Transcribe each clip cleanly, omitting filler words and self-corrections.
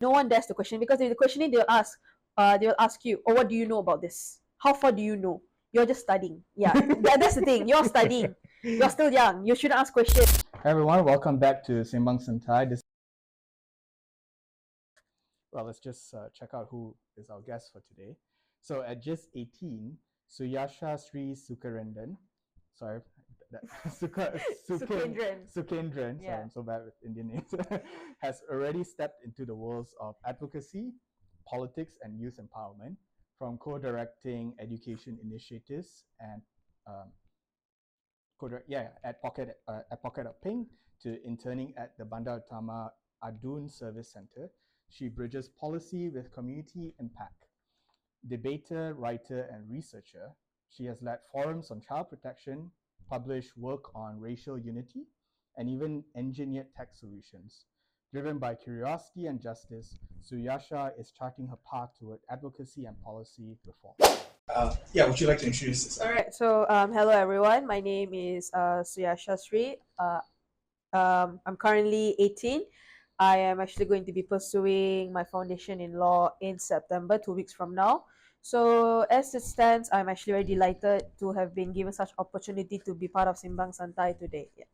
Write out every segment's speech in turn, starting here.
No one dares to question, because if the questioning, they will ask you, "Oh, what do you know about this? How far do you know? You're just studying." Yeah, that's the thing. You're studying. You're still young. You shouldn't ask questions. Hi everyone, welcome back to Sembang Sentai. Well, let's just check out who is our guest for today. So at just 18, Suyashaa Sri Sukendran, sorry, Sukendran. Sukendran, sorry, Yeah. I'm so bad with Indian names, has already stepped into the worlds of advocacy, politics, and youth empowerment, from co-directing education initiatives and at Pocket of Pink to interning at the Bandar Utama ADUN Service Center. She bridges policy with community impact. Debater, writer, and researcher, she has led forums on child protection, published work on racial unity, and even engineered tech solutions. Driven by curiosity and justice, Suyashaa is charting her path toward advocacy and policy reform. Would you like to introduce yourself? All right. So, hello everyone. My name is Suyashaa Sri. I'm currently 18. I am actually going to be pursuing my foundation in law in September, 2 weeks from now. So, as it stands, I'm actually very delighted to have been given such opportunity to be part of Simbang Santai today. Yeah.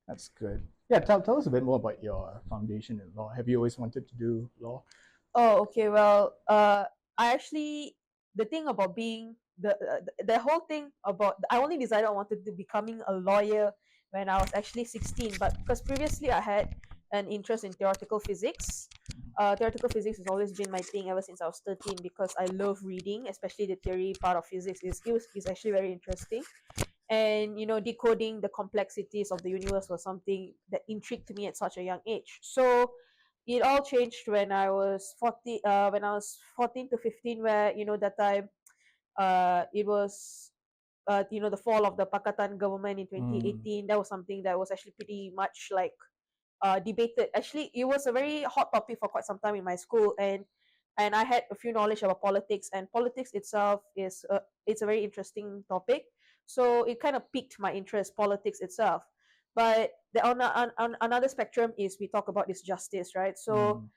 That's good. Yeah, tell us a bit more about your foundation in law. Have you always wanted to do law? Oh, okay. Well, I actually, the thing about being the whole thing about, I only decided I wanted to becoming a lawyer when I was actually 16. But because previously I had an interest in theoretical physics. Theoretical physics has always been my thing ever since I was 13, because I love reading, especially the theory part of physics is actually very interesting. And decoding the complexities of the universe was something that intrigued me at such a young age. So it all changed when I was 40, when I was 14 to 15, where that time it was the fall of the Pakatan government in 2018. That was something that was actually pretty much like debated. Actually, it was a very hot topic for quite some time in my school, and I had a few knowledge about politics, and politics itself is it's a very interesting topic. So it kind of piqued my interest, politics itself. But on another spectrum is, we talk about this justice, right? So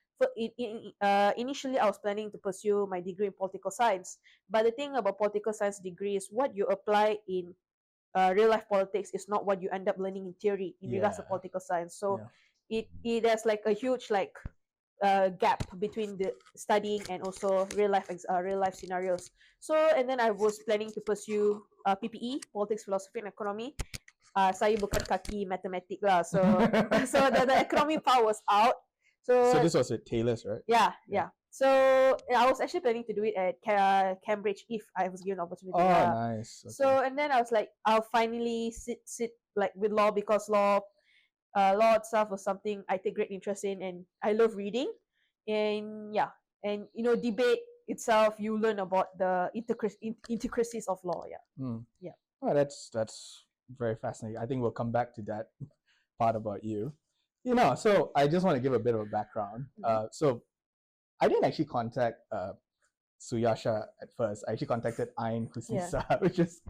initially I was planning to pursue my degree in political science, but the thing about political science degree is what you apply in real life politics is not what you end up learning in theory in regards to political science. So it has like a huge gap between the studying and also real life scenarios. So, and then I was planning to pursue PPE, politics, philosophy, and economy. Saya bukan kaki matematik lah, so the economy part was out. So this was at Taylor's, right? Yeah. So I was actually planning to do it at Cambridge if I was given an opportunity. Oh, nice. Okay. So, and then I was like, I'll finally sit like with law, because law itself was something I take great interest in, and I love reading. And debate itself, you learn about the intricacies of law. Yeah. Oh, that's very fascinating. I think we'll come back to that part about you. So I just want to give a bit of a background. So I didn't actually contact Suyashaa at first. I actually contacted Ayn Husnisa, which is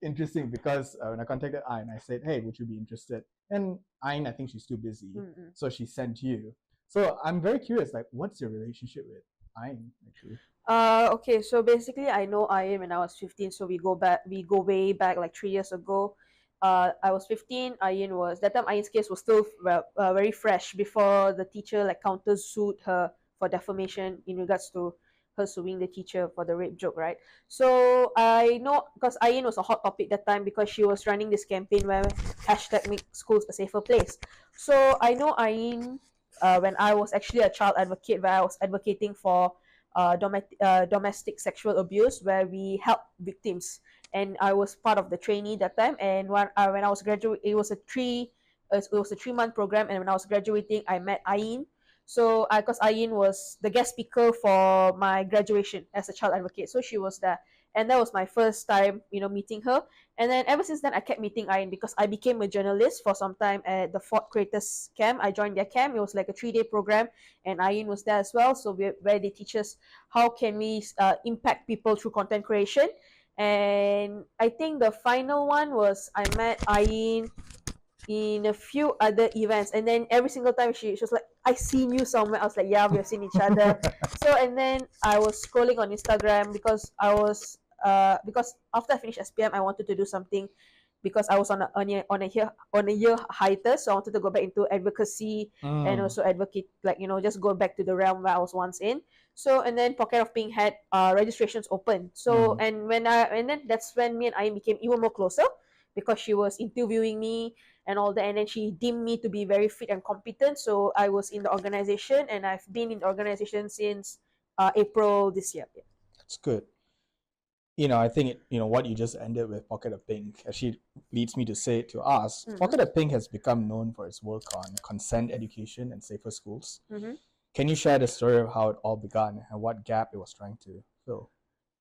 interesting, because when I contacted Ayn, I said, hey, would you be interested? And Ayn, I think she's too busy, so she sent you. So I'm very curious, like, what's your relationship with Ayn, actually? Okay, so basically I know Ayn when I was 15, so we go way back like 3 years ago. I was 15. That time Ayn's case was still very fresh, before the teacher like counter-sued her for defamation in regards to her suing the teacher for the rape joke, right? So I know, because Ayn was a hot topic that time, because she was running this campaign where #make schools a safer place. So I know Ayn when I was actually a child advocate, where I was advocating for domestic sexual abuse, where we help victims. And I was part of the trainee that time. And when I was graduating, it was a 3-month program. And when I was graduating, I met Ayn. So, because Ayn was the guest speaker for my graduation as a child advocate, so she was there, and that was my first time, meeting her. And then ever since then, I kept meeting Ayn, because I became a journalist for some time at the Fort Creators Camp. I joined their camp. It was like a 3-day program, and Ayn was there as well. So where they teach us how can we impact people through content creation. And I think the final one was I met Ayn in a few other events, and then every single time she was like, I seen you somewhere. I was like, yeah, we've seen each other. So and then I was scrolling on Instagram because because after I finished SPM, I wanted to do something because I was on a year hiatus, so I wanted to go back into advocacy and also advocate, like just go back to the realm where I was once in. So and then Pocket of Pink had registrations open. So and then that's when me and I became even more closer because she was interviewing me and all that, and then she deemed me to be very fit and competent. So I was in the organization, and I've been in the organization since April this year. Yeah. That's good. I think what you just ended with Pocket of Pink actually leads me to say to ask. Pocket of Pink has become known for its work on consent education and safer schools. Can you share the story of how it all began and what gap it was trying to fill?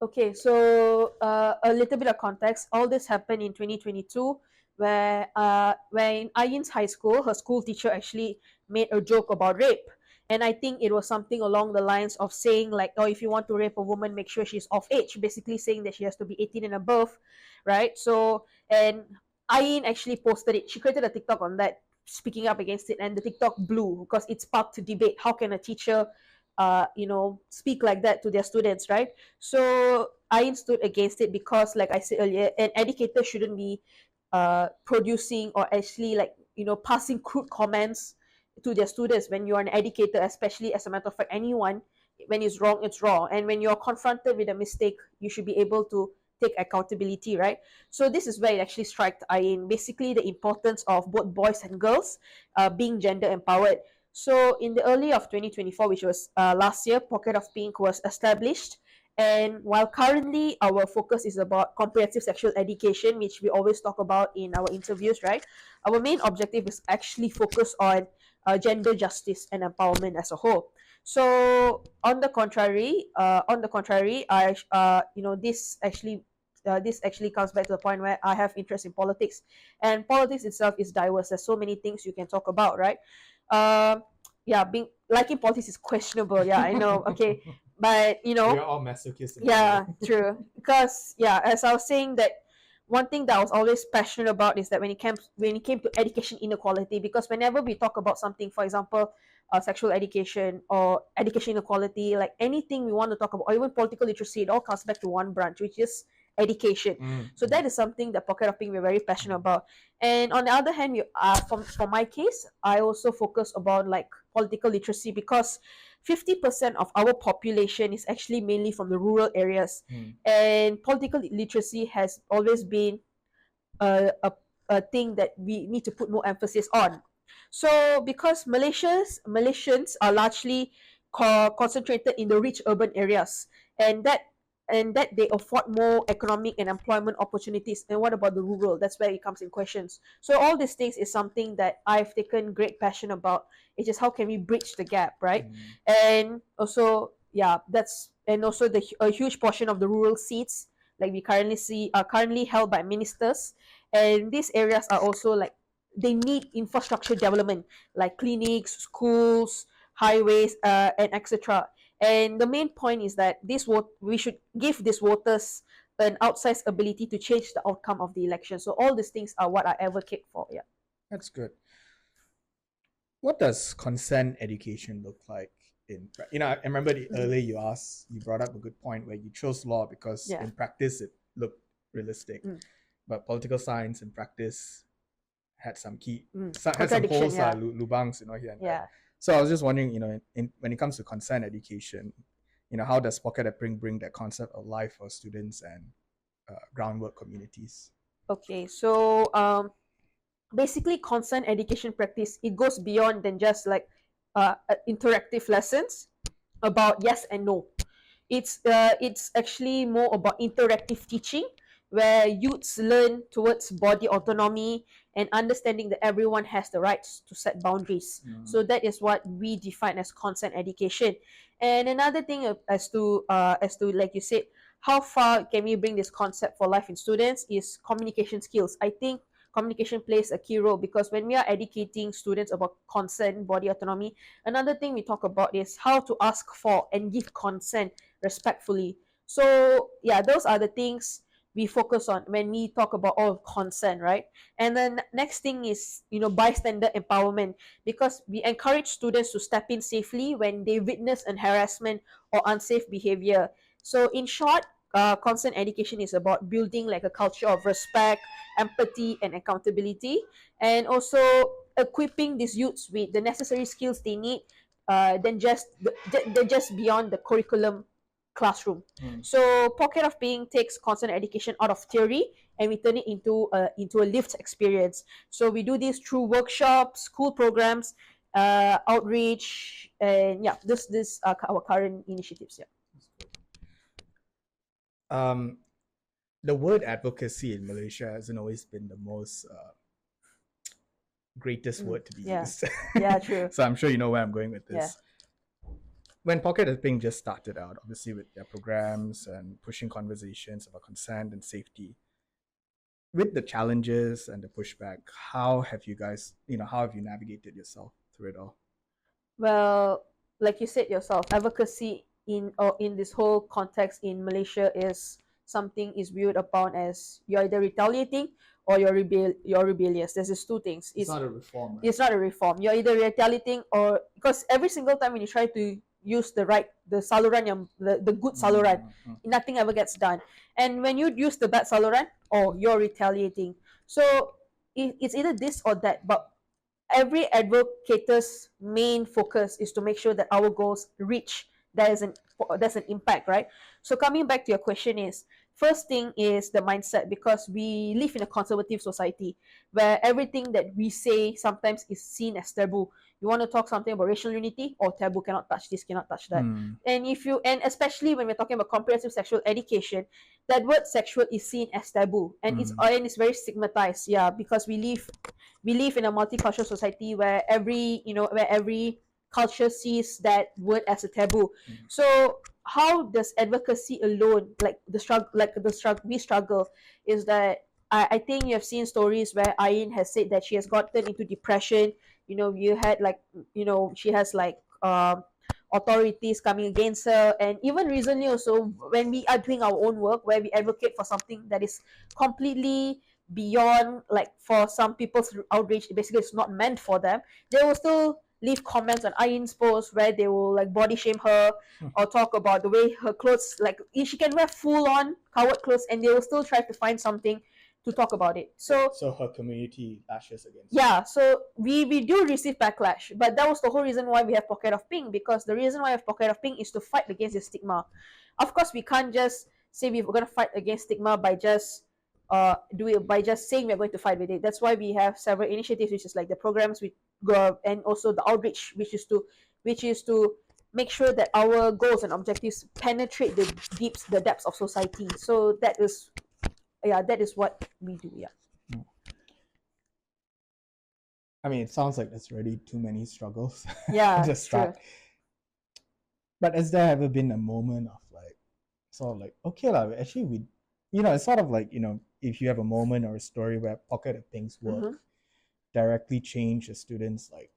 Okay, so a little bit of context. All this happened in 2022, where in Ayin's high school, her school teacher actually made a joke about rape. And I think it was something along the lines of saying, like, oh, if you want to rape a woman, make sure she's of age, basically saying that she has to be 18 and above, right? So, and Ayin actually posted it. She created a TikTok on that, speaking up against it, and the TikTok blew because it sparked debate. How can a teacher, speak like that to their students, right? So I stood against it because, like I said earlier, an educator shouldn't be producing or actually, like, passing crude comments to their students. When you're an educator, especially, as a matter of fact, anyone, when it's wrong, it's wrong. And when you're confronted with a mistake, you should be able to take accountability, right? So this is where it actually struck Ayin, basically the importance of both boys and girls being gender empowered. So in the early of 2024, which was last year, Pocket of Pink was established. And while currently our focus is about comprehensive sexual education, which we always talk about in our interviews, right? Our main objective is actually focused on gender justice and empowerment as a whole. So I this actually comes back to the point where I have interest in politics, and politics itself is diverse. There's so many things you can talk about, right? Yeah, being liking politics is questionable. Yeah, I know. Okay, but We're all masochists. yeah, true. Because yeah, as I was saying, that one thing that I was always passionate about is that when it came to education inequality, because whenever we talk about something, for example, sexual education or education inequality, like anything we want to talk about, or even political literacy, it all comes back to one branch, which is education. So that is something that Pocket of Pink we're very passionate about. And on the other hand, for my case, I also focus about like political literacy, because 50% of our population is actually mainly from the rural areas, and political literacy has always been a thing that we need to put more emphasis on. So because Malaysians are largely concentrated in the rich urban areas, and that they afford more economic and employment opportunities. And what about the rural? That's where it comes in questions. So all these things is something that I've taken great passion about. It's just how can we bridge the gap, right? And also, yeah, and also a huge portion of the rural seats, like we currently see, are currently held by ministers, and these areas are also like, they need infrastructure development, like clinics, schools, highways, and etc. And the main point is that we should give these voters an outsized ability to change the outcome of the election. So all these things are what I advocate for. Yeah. That's good. What does consent education look like I remember earlier you brought up a good point where you chose law because in practice it looked realistic, but political science in practice had some had some holes, lubangs, here and there. So I was just wondering, when it comes to consent education, how does Pocket of Pink bring that concept of life for students and groundwork communities? Okay, so basically consent education practice, it goes beyond than just like interactive lessons about yes and no. It's actually more about interactive teaching, where youths learn towards body autonomy and understanding that everyone has the rights to set boundaries. So that is what we define as consent education. And another thing, as to like you said, how far can we bring this concept for life in students, is communication skills. I think communication plays a key role, because when we are educating students about consent, body autonomy, another thing we talk about is how to ask for and give consent respectfully. So yeah, those are the things we focus on when we talk about all consent, right? And then next thing is, bystander empowerment, because we encourage students to step in safely when they witness an harassment or unsafe behavior. So in short, consent education is about building like a culture of respect, empathy, and accountability, and also equipping these youths with the necessary skills they need, than just beyond the curriculum classroom. So Pocket of Pink takes consent education out of theory and we turn it into a lived experience. So we do this through workshops, school programs, outreach, and yeah, this are our current initiatives. Yeah. The word advocacy in Malaysia hasn't always been the most greatest word to be used. Yeah, true. So I'm sure you know where I'm going with this. When Pocket of Pink just started out, obviously with their programs and pushing conversations about consent and safety, with the challenges and the pushback, how have you guys, how have you navigated yourself through it all? Well, like you said yourself, advocacy in this whole context in Malaysia is something is viewed upon as you're either retaliating or you're rebellious. There's just two things. It's not a reform, right? It's not a reform. You're either retaliating or, because every single time when you try to use the saluran, the good saluran, nothing ever gets done. And when you use the bad saluran, you're retaliating. So it's either this or that. But every advocate's main focus is to make sure that our goals reach, there's an impact, right? So coming back to your question is, first thing is the mindset, because we live in a conservative society where everything that we say sometimes is seen as taboo. You want to talk something about racial unity, or taboo, cannot touch this, cannot touch that. And especially when we're talking about comprehensive sexual education, that word sexual is seen as taboo, and it's very stigmatized. Yeah, because we live in a multicultural society where every culture sees that word as a taboo. So how does advocacy alone, like the struggle, we struggle, is that I think you have seen stories where Ayin has said that she has gotten into depression. You had she has authorities coming against her, and even recently also when we are doing our own work where we advocate for something that is completely beyond, like, for some people's outrage, basically it's not meant for them, they will still leave comments on Ayin's post where they will like body shame her or talk about the way her clothes, like she can wear full on covered clothes, and they will still try to find something to talk about it. So her community lashes against so we do receive backlash, but that was the whole reason why we have Pocket of Pink, because the reason why we have Pocket of Pink is to fight against the stigma. Of course, we can't just say we're going to fight against stigma by just do it by just saying we're going to fight with it. That's why we have several initiatives, which is like the programs we go, and also the outreach, which is to make sure that our goals and objectives penetrate the depths of society. So that is what we do. I mean, it sounds like there's already too many struggles. Yeah, to start. But has there ever been a moment of like, sort of like, okay, actually we, it's sort of like, if you have a moment or a story where Pocket of Pink's work directly changed a student's like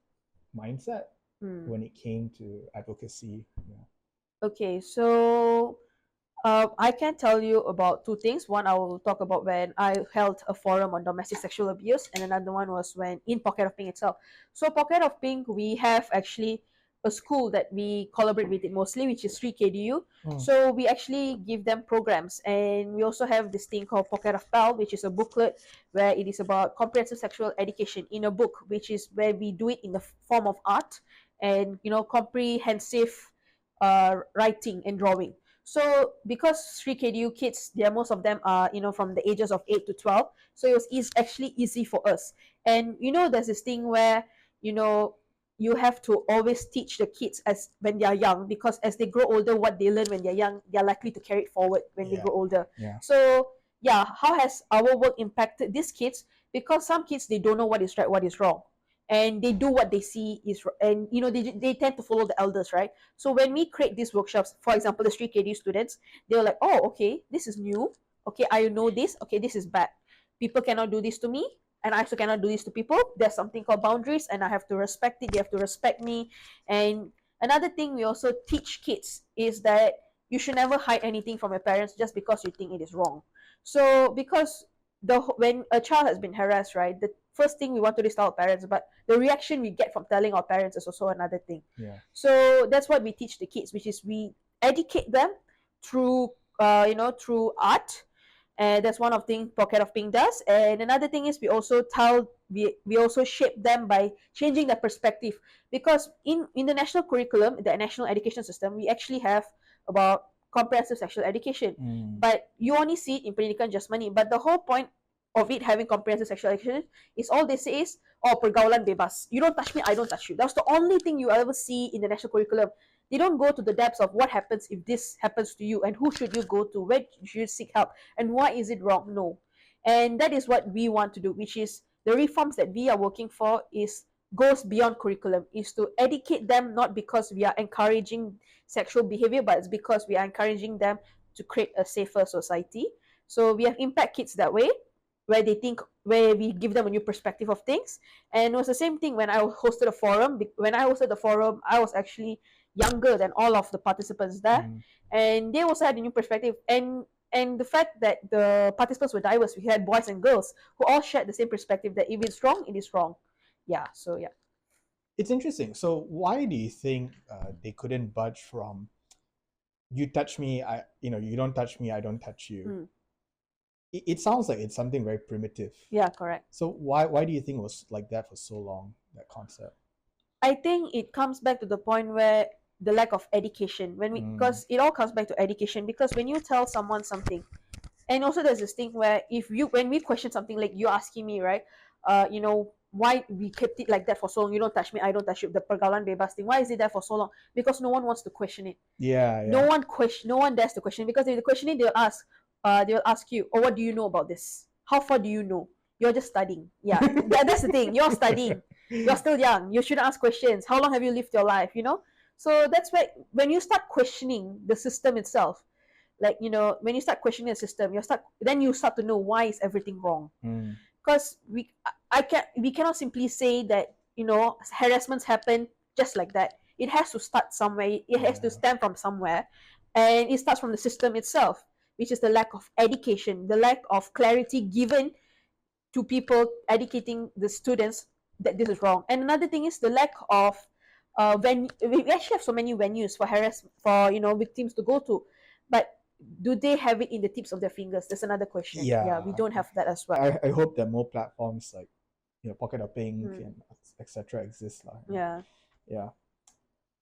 mindset when it came to advocacy. Okay, so I can tell you about two things. One, I will talk about when I held a forum on domestic sexual abuse, and another one was when in Pocket of Pink itself. So Pocket of Pink, we have actually a school that we collaborate with it mostly, which is Srii KDU. So we actually give them programs, and we also have this thing called Pocket of Pal, which is a booklet where it is about comprehensive sexual education in a book, which is where we do it in the form of art and comprehensive writing and drawing. So because Srii KDU kids, most of them are from the ages of 8 to 12, so it was actually easy for us. And there's this thing where you have to always teach the kids as when they are young, because as they grow older, what they learn when they're young, they're likely to carry it forward when they grow older. So how has our work impacted these kids? Because some kids, they don't know what is right, what is wrong, and they do what they see is, and they tend to follow the elders, right? So when we create these workshops, for example, the Srii KD students, they're like, oh, okay, this is new, okay, I know this, okay, this is bad, people cannot do this to me, and I also cannot do this to people. There's something called boundaries, and I have to respect it, they have to respect me. And another thing we also teach kids is that you should never hide anything from your parents just because you think it is wrong. So because when a child has been harassed, right, the first thing we want to do is tell our parents, but the reaction we get from telling our parents is also another thing. Yeah. So that's what we teach the kids, which is we educate them through through art, and that's one of thing Pocket of Pink does. And another thing is we also shape them by changing their perspective, because in the national curriculum, the national education system, we actually have about comprehensive sexual education, but you only see it in pendidikan jasmani. But the whole point of it having comprehensive sexual education is all they say is, oh, pergaulan bebas, you don't touch me, I don't touch you. That's the only thing you ever see in the national curriculum. They don't go to the depths of what happens if this happens to you, and who should you go to, where should you seek help, and why is it wrong. No. And that is what we want to do, which is the reforms that we are working for is goes beyond curriculum, is to educate them, not because we are encouraging sexual behavior, but it's because we are encouraging them to create a safer society. So we have impact kids that way, where we give them a new perspective of things. And it was the same thing when I hosted a forum. When I hosted the forum, I was actually younger than all of the participants there, and they also had a new perspective. And the fact that the participants were diverse, we had boys and girls who all shared the same perspective, that if it's wrong, it is wrong. Yeah. So yeah. It's interesting. So why do you think they couldn't budge from you touch me, you don't touch me, I don't touch you? It sounds like it's something very primitive. Yeah, correct. So why do you think it was like that for so long, that concept? I think it comes back to the point where the lack of education, because it all comes back to education. Because when you tell someone something, and also there's this thing where when we question something, like you're asking me, right, why we kept it like that for so long, you don't touch me, I don't touch you, the pergaulan bebas thing, why is it there for so long? Because no one wants to question it. Yeah. No one dares to question it, because if they question it, they'll ask you, oh, what do you know about this? How far do you know? You're just studying. Yeah. That's the thing, you're studying, you're still young, you shouldn't ask questions. How long have you lived your life? So that's why when you start questioning the system itself, like, when you start questioning the system, then you start to know why is everything wrong. Because we cannot simply say that harassments happen just like that. It has to start somewhere. It has to stem from somewhere, and it starts from the system itself, which is the lack of education, the lack of clarity given to people, educating the students that this is wrong. And another thing is the lack of we actually have so many venues for victims to go to, but do they have it in the tips of their fingers? That's another question. Yeah, we don't have that as well. I hope that more platforms like Pocket of Pink and etc. exist.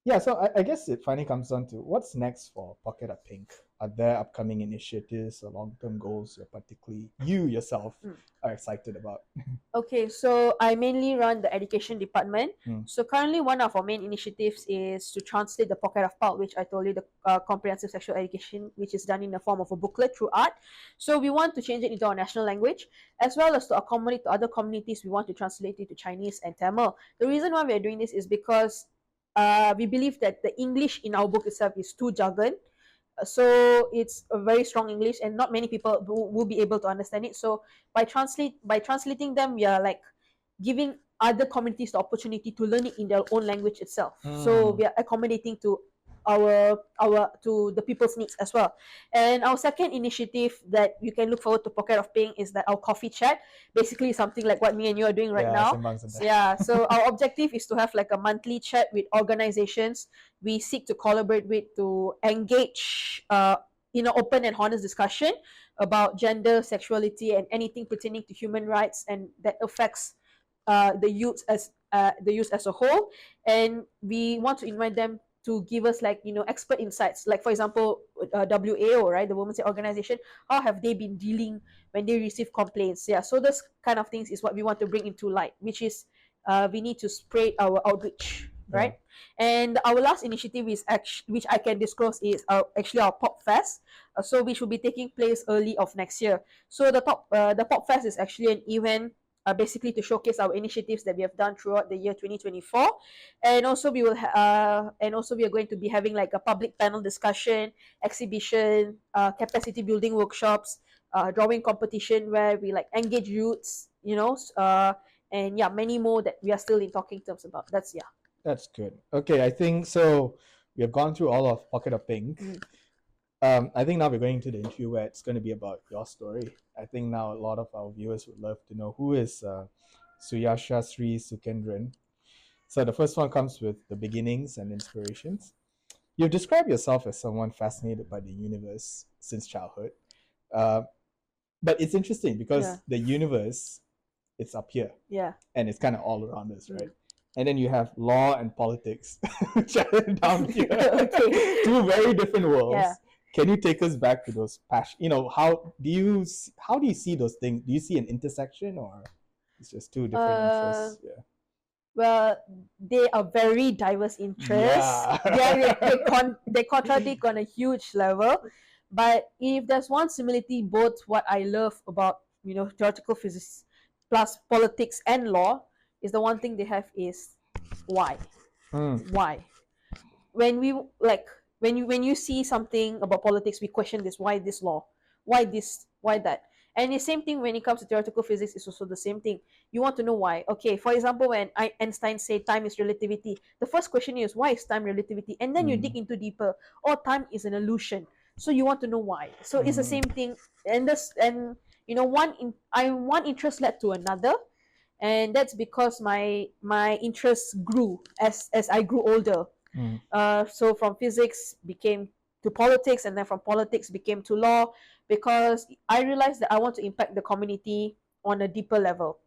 Yeah, so I guess it finally comes down to what's next for Pocket of Pink. Are there upcoming initiatives or long-term goals you're particularly, you yourself, are excited about? Okay, so I mainly run the education department. So currently one of our main initiatives is to translate the Pocket of Pulp, which I told you, the comprehensive sexual education, which is done in the form of a booklet through art. So we want to change it into our national language, as well as to accommodate to other communities. We want to translate it to Chinese and Tamil. The reason why we're doing this is because we believe that the English in our book itself is too jargon. So it's a very strong English, and not many people will be able to understand it. So by translating them, we are like giving other communities the opportunity to learn it in their own language itself. So we are accommodating to to the people's needs as well. And our second initiative that you can look forward to Pocket of Pink is that our coffee chat, basically something like what me and you are doing right now. So our objective is to have like a monthly chat with organizations we seek to collaborate with, to engage in an open and honest discussion about gender, sexuality, and anything pertaining to human rights, and that affects the youth as a whole. And we want to invite them to give us like expert insights, like for example WAO, right, the Women's Organization. How have they been dealing when they receive complaints? So those kind of things is what we want to bring into light, which is we need to spread our outreach, right? And our last initiative is which I can disclose, is actually our Pop Fest. So which will be taking place early of next year. So the Pop Fest is actually an event basically to showcase our initiatives that we have done throughout the year 2024. And also we are going to be having like a public panel discussion, exhibition, capacity building workshops, drawing competition where we like engage youths, and many more that we are still in talking terms about. That's good. Okay, I think so. We have gone through all of Pocket of Pink. I think now we're going to the interview where it's going to be about your story. I think now a lot of our viewers would love to know who is Suyashaa Sri Sukendran. So the first one comes with the beginnings and inspirations. You've described yourself as someone fascinated by the universe since childhood. Uh, but it's interesting because the universe, it's up here. Yeah. And it's kind of all around us, right? And then you have law and politics, which are down here. Okay. Two very different worlds. Yeah. Can you take us back to those passion? How do you see those things? Do you see an intersection, or it's just two different interests? Yeah. Well, they are very diverse interests. Yeah. They contradict on a huge level. But if there's one similarity, both what I love about theoretical physics plus politics and law is the one thing they have is why. Why? When you see something about politics, we question this: why this law? Why this? Why that? And the same thing when it comes to theoretical physics is also the same thing. You want to know why. Okay, for example, when Einstein said time is relativity, the first question is why is time relativity? And then you dig into deeper. Oh, time is an illusion. So you want to know why. So it's the same thing. And one interest led to another, and that's because my interests grew as I grew older. So from physics became to politics, and then from politics became to law, because I realized that I want to impact the community on a deeper level.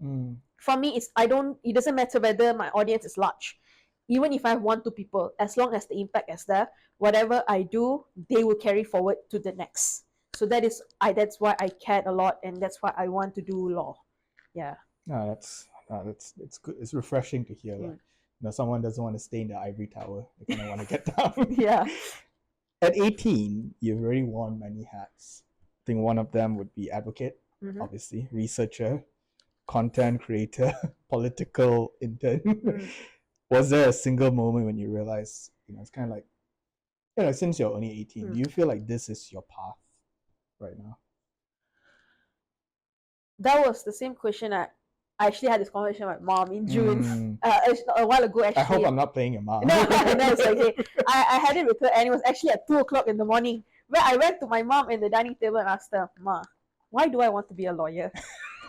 For me, it doesn't matter whether my audience is large. Even if I have 1-2 people, as long as the impact is there, whatever I do, they will carry forward to the next. So that's why I cared a lot, and that's why I want to do law. Yeah. No, it's good. It's refreshing to hear. Someone doesn't want to stay in the ivory tower. They kind of want to get down. Yeah. At 18, you've already worn many hats. I think one of them would be advocate, obviously, researcher, content creator, political intern. Was there a single moment when you realized, it's kind of like, since you're only 18, do you feel like this is your path right now? That was the same question I actually had this conversation with my mom in June, a while ago. Actually, I hope I'm not playing your mom. No, it's okay. I had it with her, and it was actually at 2:00 in the morning, where I went to my mom in the dining table and asked her, "Ma, why do I want to be a lawyer?"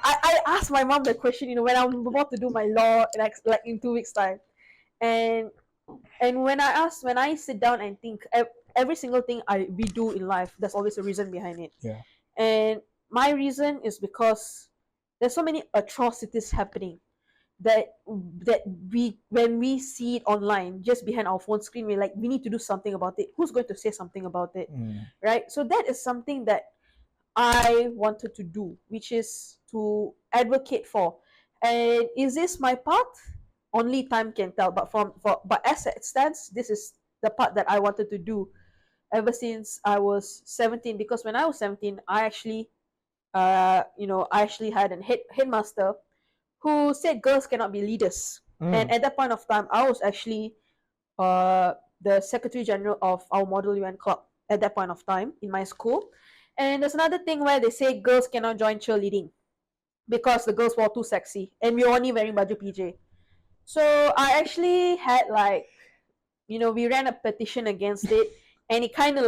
I asked my mom the question, when I'm about to do my law, like in 2 weeks' time, and when I sit down and think, every single thing we do in life, there's always a reason behind it. Yeah. And my reason is because there's so many atrocities happening that when we see it online, just behind our phone screen, we're like, we need to do something about it. Who's going to say something about it? Right? So that is something that I wanted to do, which is to advocate for. And is this my path? Only time can tell. But but as it stands, this is the part that I wanted to do ever since I was 17. Because when I was 17, I actually had a headmaster who said girls cannot be leaders. And at that point of time, I was actually the Secretary General of our Model UN Club at that point of time in my school. And there's another thing where they say girls cannot join cheerleading because the girls were too sexy, and we were only wearing baju PJ. So I actually had we ran a petition against it, and it kind of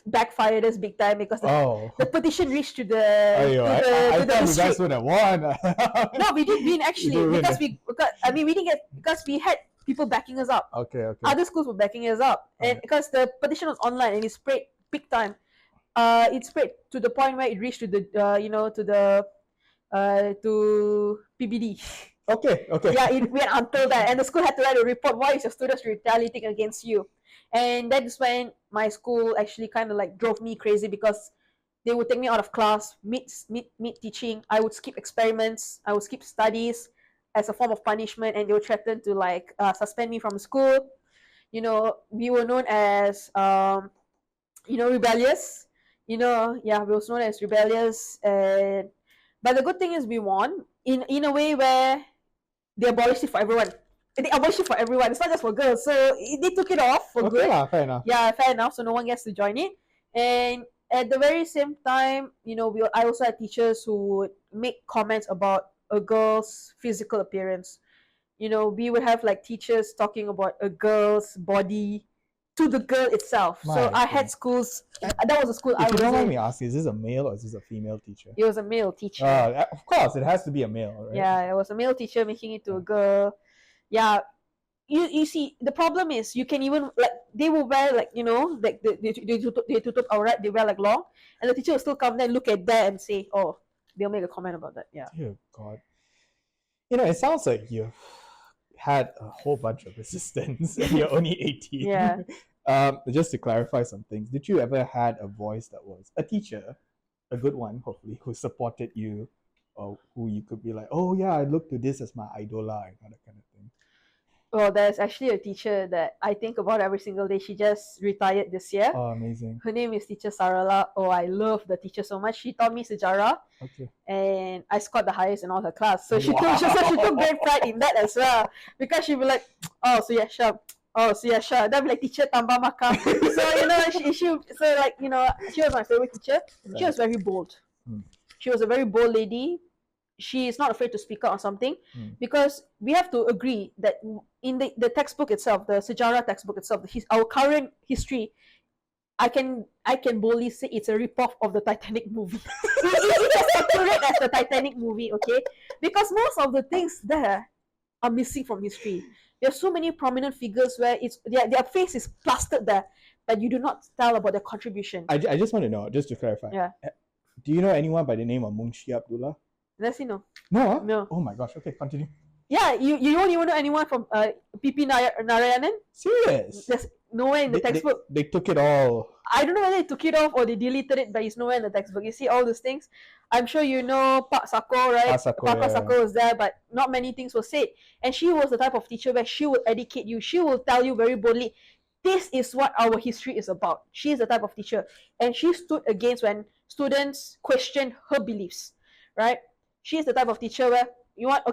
backfired us big time because the petition reached to the I thought you guys would have won. No, we didn't win actually, because we didn't get, because we had people backing us up. Okay. Other schools were backing us up, and because the petition was online and it spread big time. It spread to the point where it reached to the to PBD. Okay. Yeah, it went until that, and the school had to write a report. Why is your students retaliating against you? And that is when my school actually kind of drove me crazy, because they would take me out of class, mid teaching. I would skip experiments. I would skip studies as a form of punishment, and they would threaten to suspend me from school. We were known as rebellious. We was known as rebellious, but the good thing is we won in a way where they abolished it for everyone. They abolished it for everyone. It's not just for girls. So they took it off for good. Yeah, fair enough. Yeah, fair enough. So no one gets to join it. And at the very same time, I also had teachers who would make comments about a girl's physical appearance. We would have teachers talking about a girl's body to the girl itself. My So I had goodness. schools. That was a school I If you was don't mind in. me asking, is this a male or is this a female teacher? It was a male teacher. Of course, it has to be a male, right? Yeah, it was a male teacher making it to a girl. Yeah, you see, the problem is you can even like they will wear like like they tutup aurat, they wear like long, and the teacher will still come there and look at that and say, oh, they'll make a comment about that. Yeah. Dear God. It sounds like you've had a whole bunch of resistance and you're only 18. Yeah. Just to clarify some things, did you ever had a voice that was a teacher, a good one, hopefully, who supported you, or who you could be like, oh yeah, I look to this as my idola and that kind of thing? Well, there's actually a teacher that I think about every single day. She just retired this year. Oh, amazing. Her name is Teacher Sarala. Oh, I love the teacher so much. She taught me sejarah. Okay. And I scored the highest in all her class. So she Wow. she took great pride in that as well. Because she'd be like, oh, Suyashaa. Oh, Suyashaa. That'd be like, teacher tambah makam. So, she was my favorite teacher. Right. She was very bold. She was a very bold lady. She is not afraid to speak out on something because we have to agree that in the textbook itself, the sejarah textbook itself, our current history, I can boldly say it's a ripoff of the Titanic movie. It is accurate as the Titanic movie, okay? Because most of the things there are missing from history. There are so many prominent figures where their face is plastered there, but you do not tell about their contribution. I just want to know, just to clarify. Yeah. Do you know anyone by the name of Munshi Abdullah? Let's see, no. No? No. Oh my gosh, okay, continue. Yeah, you don't even know anyone from P.P. Narayanan? Serious? There's nowhere in the textbook. They took it all. I don't know whether they took it off or they deleted it, but it's nowhere in the textbook. You see all those things. I'm sure you know Pak Sako, right? Pak Sako was there, but not many things were said. And she was the type of teacher where she will educate you. She will tell you very boldly, this is what our history is about. She is the type of teacher. And she stood against when students questioned her beliefs, right? She is the type of teacher where you want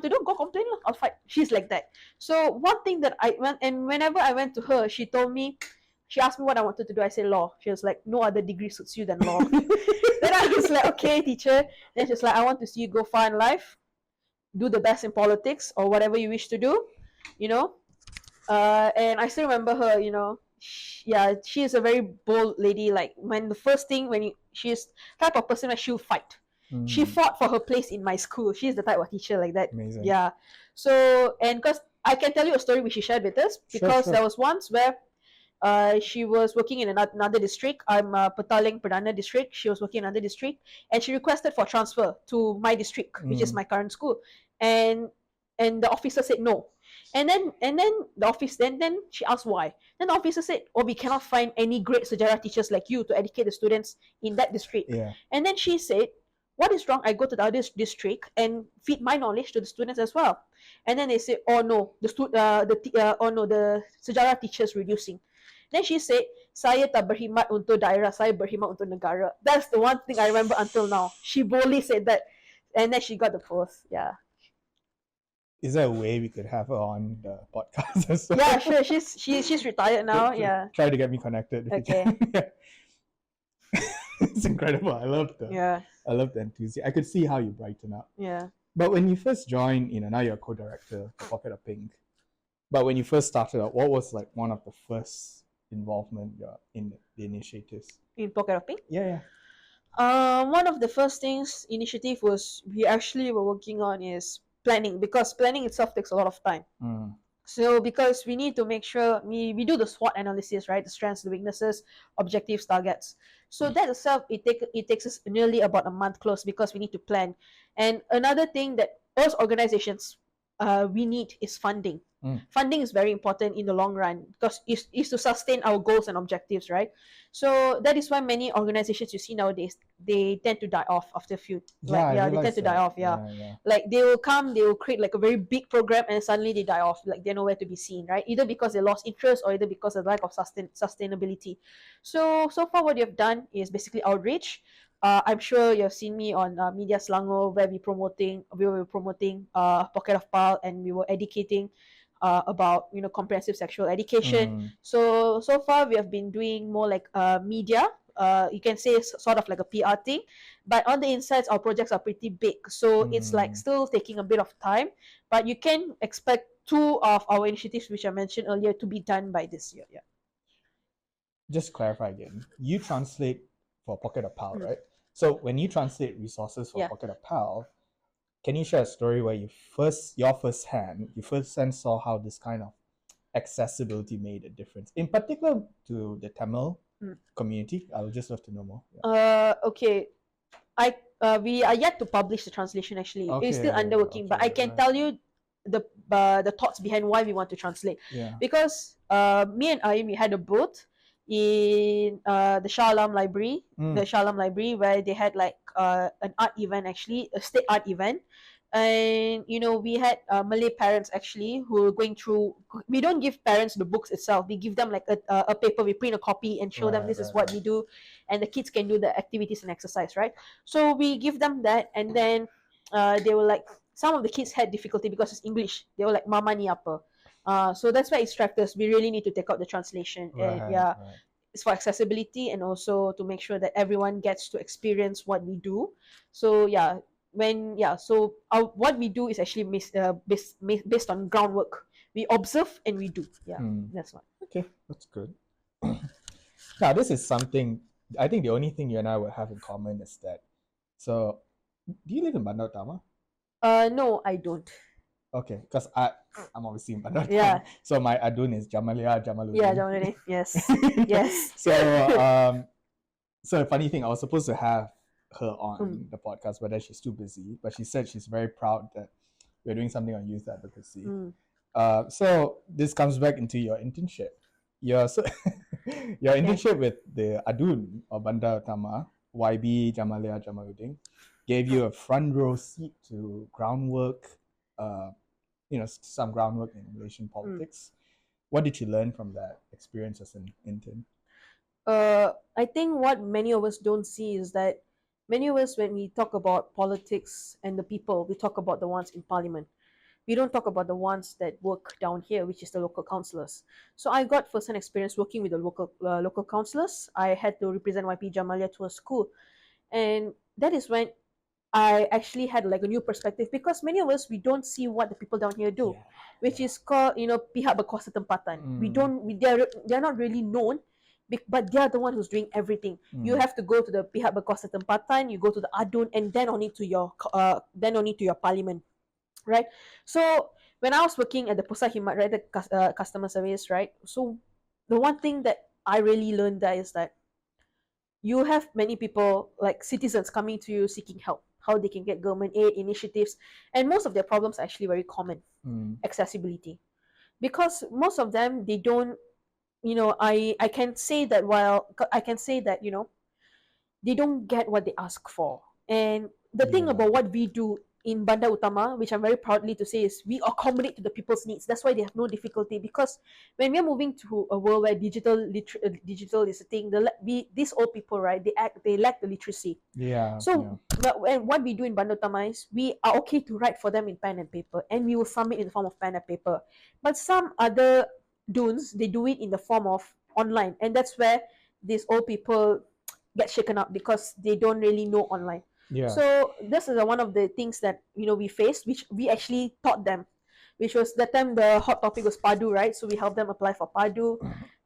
to do, go complain, I'll fight. She's like that. So one thing that whenever I went to her, she asked me what I wanted to do. I said law. She was like, no other degree suits you than law. Then I was like, okay, teacher. Then she's like, I want to see you go far in life, do the best in politics or whatever you wish to do, and I still remember her, she is a very bold lady. Like she's the type of person where she'll fight. She fought for her place in my school. She's the type of teacher like that. Amazing. Yeah. So, and because I can tell you a story which she shared with us, because sure. there was once where she was working in another district. I'm Petaling Perdana district. She was working in another district, and she requested for transfer to my district, which is my current school. And the officer said no. And then the office then she asked why. Then the officer said, oh, we cannot find any great sejarah teachers like you to educate the students in that district. Yeah. And then she said, what is wrong? I go to the other district and feed my knowledge to the students as well. And then they say, oh no, the sejarah teachers reducing. Then she said, saya tak berkhidmat untuk daerah, saya berkhidmat untuk negara. That's the one thing I remember until now. She boldly said that, and then she got the post. Yeah. Is there a way we could have her on the podcast as well? Yeah, sure. She's retired now. Yeah. Try to get me connected. Okay. It's incredible. I love the enthusiasm. I could see how you brighten up. Yeah. But when you first joined, now you're a co-director for Pocket of Pink. But when you first started out, what was like one of the first involvement in the initiatives? In Pocket of Pink? Yeah. One of the first initiative was we actually were working on is planning, because planning itself takes a lot of time. So because we need to make sure we do the SWOT analysis, right? The strengths, the weaknesses, objectives, targets. So that itself, it takes us nearly about a month close, because we need to plan. And another thing that most organizations we need is funding. Funding is very important in the long run, because it's to sustain our goals and objectives, right? So that is why many organizations you see nowadays, they tend to die off after a few. They tend to die off. Yeah. Like they will create like a very big program, and suddenly they die off. Like they're nowhere to be seen, right? Either because they lost interest, or either because of the lack of sustainability. So far what we have done is basically outreach. I'm sure you've seen me on Media Selangor, where we were promoting Pocket of Pal, and we were educating about comprehensive sexual education. So far we have been doing more like media. You can say sort of like a PR thing, but on the insides our projects are pretty big, so it's like still taking a bit of time, but you can expect 2 of our initiatives which I mentioned earlier to be done by this year. Yeah. just clarify again. You translate for Pocket of Pal, right? So when you translate resources for Pocket of Pal, can you share a story where you first hand saw how this kind of accessibility made a difference, in particular to the Tamil community? I would just love to know more. Okay, we are yet to publish the translation. Actually, it's still under working, but I can tell you the thoughts behind why we want to translate. Because me and I, we had a booth in the Shah Alam Library, where they had like an art event, actually a state art event. And we had Malay parents actually who were going through. We don't give parents the books itself, we give them like a paper, we print a copy and show them this is what we do, and the kids can do the activities and exercise, right? So we give them that, and then they were like, some of the kids had difficulty because it's English. They were like, "Mama ni apa?" So that's why instructors, we really need to take out the translation. And it's for accessibility and also to make sure that everyone gets to experience what we do. So what we do is actually based on groundwork. We observe and we do. That's what. Okay, that's good. Now, this is something, I think the only thing you and I would have in common is that, so, do you live in Bandar Utama? No, I don't. Okay, because I'm obviously in Bandar Utama. So my adun is Jamalia Jamaluddin. Yeah, Jamaluddin. Yes. Yes. So a funny thing, I was supposed to have her on the podcast, but then she's too busy. But she said she's very proud that we're doing something on youth advocacy. So this comes back into your internship. Your internship with the ADUN or Bandar Utama, YB Jamalia Jamaluddin, gave you a front row seat to groundwork, some groundwork in Malaysian politics. What did you learn from that experience as an intern? I think what many of us don't see is that many of us, when we talk about politics and the people, we talk about the ones in parliament. We don't talk about the ones that work down here, which is the local councillors. So I got first-hand experience working with the local councillors. I had to represent YP Jamalia to a school, and that is when I actually had like a new perspective, because many of us, we don't see what the people down here do, which is called pihak berkuasa tempatan. They're not really known, but they are the one who's doing everything. You have to go to the pihak berkuasa tempatan, you go to the ADUN, and then only to your parliament, right? So when I was working at the Pusat Himat, right, the customer service, right, so the one thing that I really learned there is that you have many people, like citizens, coming to you seeking help, how they can get government aid initiatives, and most of their problems are actually very common. Accessibility, because most of them, they don't, I can say that they don't get what they ask for. And the thing about what we do in Bandar Utama, which I'm very proudly to say, is we accommodate to the people's needs. That's why they have no difficulty, because when we're moving to a world where digital is a thing, these old people, right, they lack the literacy. But what we do in Bandar Utama is we are okay to write for them in pen and paper, and we will submit in the form of pen and paper. But some other dunes, they do it in the form of online, and that's where these old people get shaken up, because they don't really know online. So this is one of the things that we faced, which we actually taught them, which was that time the hot topic was PADU, right? So we helped them apply for PADU.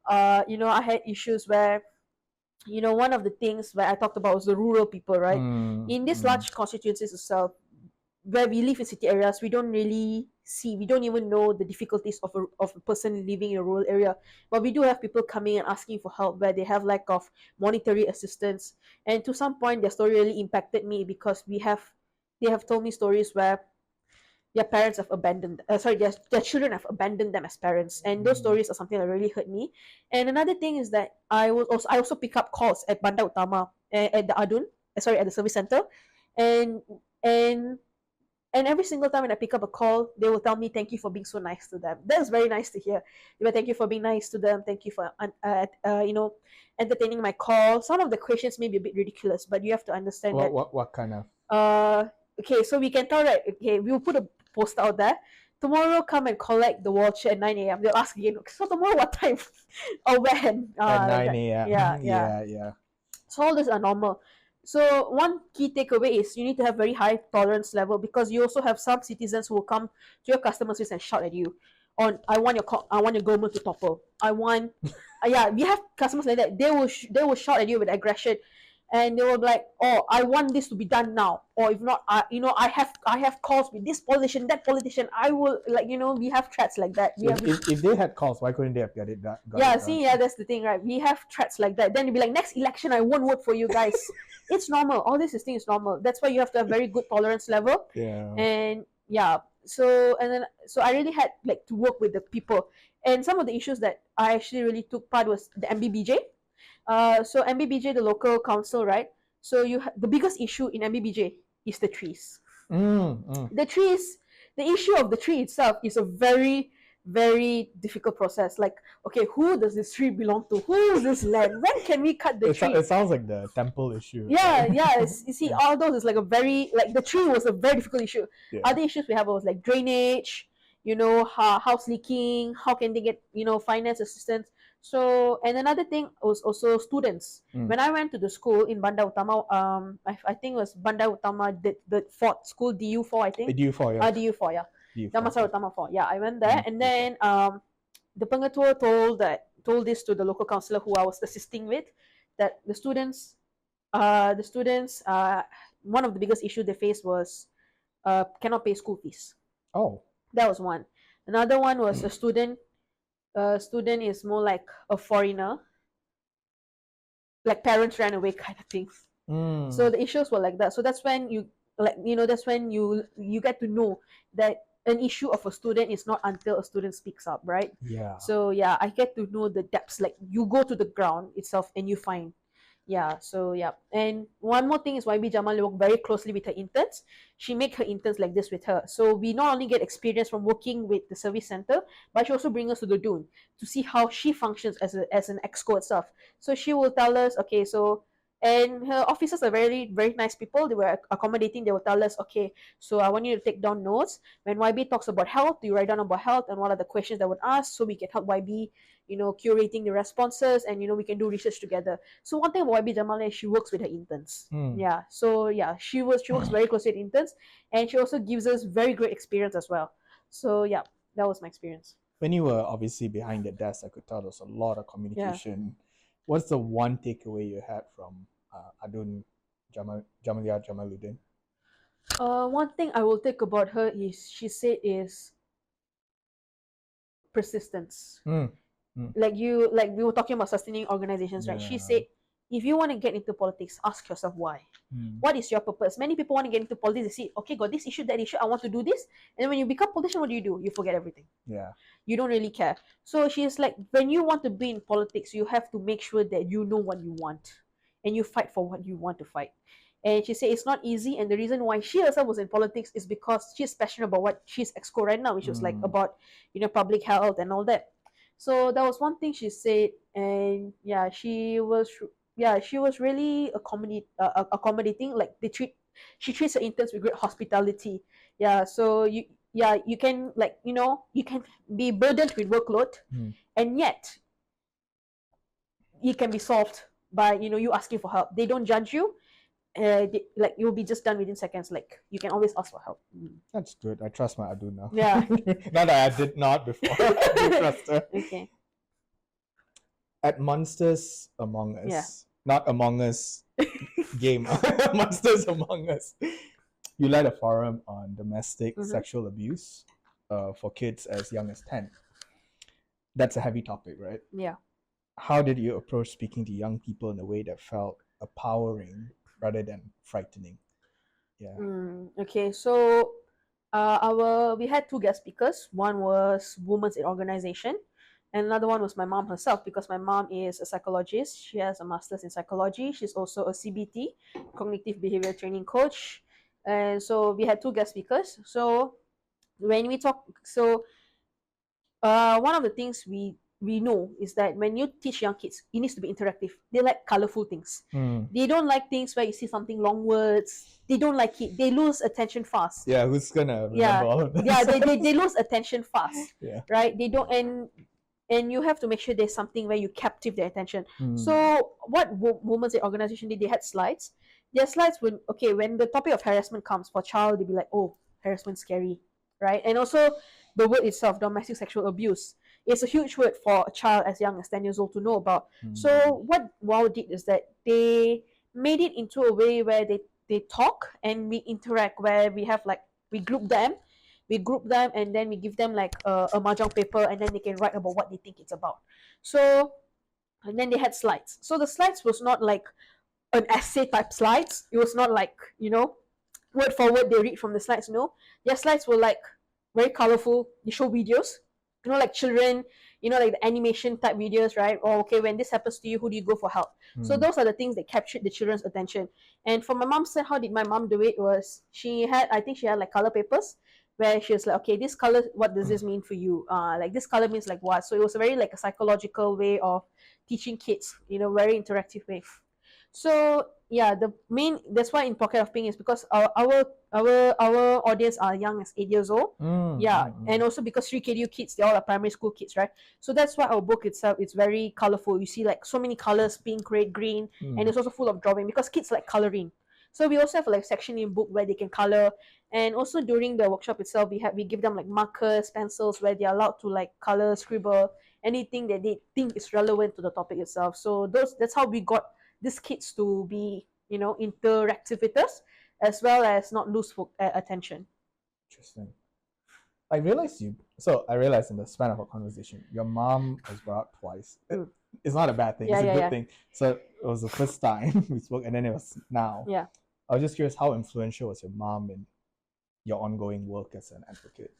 I had issues where one of the things where I talked about was the rural people, right? In these large constituencies itself, where we live in city areas, we don't even know the difficulties of a person living in a rural area. But we do have people coming and asking for help where they have lack of monetary assistance. And to some point, their story really impacted me, because they have told me stories where their parents have their children have abandoned them as parents, and those stories are something that really hurt me. And another thing is that I also pick up calls at Bandar Utama, at the ADUN, at the service center, and every single time when I pick up a call, they will tell me, "Thank you for being so nice to them." That's very nice to hear. Thank you for being nice to them. Thank you for entertaining my call. Some of the questions may be a bit ridiculous, but you have to understand that. What kind of? Okay, so we can tell, right? Okay, we will put a poster out there. Tomorrow, come and collect the watch at 9 a.m. They'll ask again, so tomorrow what time? Or when? At 9 a.m. Yeah. So all these are normal. So one key takeaway is you need to have very high tolerance level, because you also have some citizens who will come to your customer service and shout at you. on I want your government to topple. I want yeah, we have customers like that. They will shout at you with aggression, and they will be like, oh, I want this to be done now, or if not, I have calls with this politician, that politician. I will, like, we have threats like that. We So have if they had calls, why couldn't they have got it done? yeah, see, yeah, that's the thing, right? We have threats like that. Then you'll be like, next election, I won't vote for you guys. It's normal. All this thing is normal. That's why you have to have very good tolerance level. Yeah. And yeah, so I really had like to work with the people. And some of the issues that I actually really took part was the MBBJ. So MBBJ, the local council, right? So the biggest issue in MBBJ is the trees. The trees, the issue of the tree itself is a very, very difficult process. Like, okay, who does this tree belong to? Who is this land? When can we cut the tree? It sounds like the temple issue. Yeah, right? yeah. You see, all those is like a very, like, the tree was a very difficult issue. Yeah. Other issues we have was like drainage, house leaking, how can they get, finance assistance. So, and another thing was also students. When I went to the school in Bandar Utama, I think it was Bandar Utama, the Fort School, DU4, I think. DU4, yeah. DU4, yeah. DU4. Damansara Utama 4. Yeah, I went there, and then the pengetua told this to the local councillor who I was assisting with, that the students, one of the biggest issues they faced was cannot pay school fees. Oh. That was one. Another one was a student. Student is more like a foreigner, like parents ran away kind of thing. So the issues were like that. So that's when you get to know that an issue of a student is not until a student speaks up, right? Yeah. So yeah, I get to know the depths. Like, you go to the ground itself and you find. Yeah, so yeah. And one more thing is YB Jamal work very closely with her interns. She make her interns like this with her. So we not only get experience from working with the service center, but she also bring us to the ADUN to see how she functions as an exco itself. So she will tell us, okay, so, and her officers are very, very nice people. They were accommodating. They will tell us, okay, so I want you to take down notes. When YB talks about health, you write down about health and what are the questions that would ask, so we can help YB, curating the responses, and we can do research together. So one thing about YB Jamal is she works with her interns. Yeah. So yeah, she works very closely with interns, and she also gives us very great experience as well. So yeah, that was my experience. When you were obviously behind the desk, I could tell there was a lot of communication. Yeah. What's the one takeaway you had from ADUN Jamalia Jamaluddin? One thing I will take about her is she said is persistence. Like we were talking about sustaining organizations, right? She said, if you want to get into politics, ask yourself why. What is your purpose? Many people want to get into politics. They say, okay, got this issue, that issue, I want to do this. And then when you become politician, what do? You forget everything. Yeah. You don't really care. So she's like, when you want to be in politics, you have to make sure that you know what you want and you fight for what you want to fight. And she said it's not easy, and the reason why she herself was in politics is because she's passionate about what she's exco right now, which was like about public health and all that. So that was one thing she said, and yeah, she was really accommodating. Like she treats her interns with great hospitality. Yeah, so you can, like, you can be burdened with workload, and yet it can be solved by you asking for help. They don't judge you. Like, you'll be just done within seconds. Like, you can always ask for help. That's good. I trust my ADUN now. Yeah. Not that I did not before. I do trust her. Okay. At Monsters Among Us, not Among Us game, Monsters Among Us, you led a forum on domestic sexual abuse for kids as young as 10. That's a heavy topic, right? Yeah. How did you approach speaking to young people in a way that felt empowering rather than frightening? Yeah. Okay, so we had two guest speakers. One was women's in organization, and another one was my mom herself, because my mom is a psychologist. She has a master's in psychology. She's also a CBT, cognitive behavior training coach. And so we had two guest speakers. So when we talk, one of the things we know is that when you teach young kids, it needs to be interactive. They like colorful things. They don't like things where you see something long words. They don't like it. They lose attention fast. Yeah, who's gonna remember all of this? Yeah, they lose attention fast. Yeah. Right? They don't, and you have to make sure there's something where you captive their attention. So what women's organization did, they had slides. Their slides when the topic of harassment comes for child, they'd be like, oh, harassment scary, right? And also the word itself, domestic sexual abuse, is a huge word for a child as young as 10 years old to know about. So what WOW did is that they made it into a way where they talk and we interact, where we have like, we group them and then we give them like a mahjong paper, and then they can write about what they think it's about. So, and then they had slides. So the slides was not like an essay type slides. It was not like, word for word they read from the slides. No, their slides were like very colorful. They show videos, like children, like the animation type videos, right? Or okay, when this happens to you, who do you go for help? So those are the things that captured the children's attention. And for my mom said, how did my mom do it? Was I think she had like color papers where she was like, okay, this color, what does this mean for you? Like this color means like what? So it was a very like a psychological way of teaching kids, very interactive way. So yeah, that's why in Pocket of Pink is because our audience are young as 8 years old. And also because Srii KDU kids, they all are primary school kids, right? So that's why our book itself is very colorful. You see like so many colors, pink, red, green, and it's also full of drawing because kids like coloring. So we also have like section in book where they can color, and also during the workshop itself, we give them like markers, pencils, where they're allowed to like color, scribble anything that they think is relevant to the topic itself. So that's how we got these kids to be, interactive with us, as well as not lose attention. Interesting. I realized in the span of our conversation, your mom was brought up twice. It's not a bad thing. It's a good thing. So it was the first time we spoke, and then it was now. Yeah. I was just curious, how influential was your mom in your ongoing work as an advocate?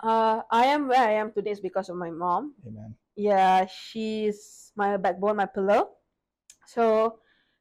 I am where I am today is because of my mom. Amen. Yeah, she's my backbone, my pillar. So,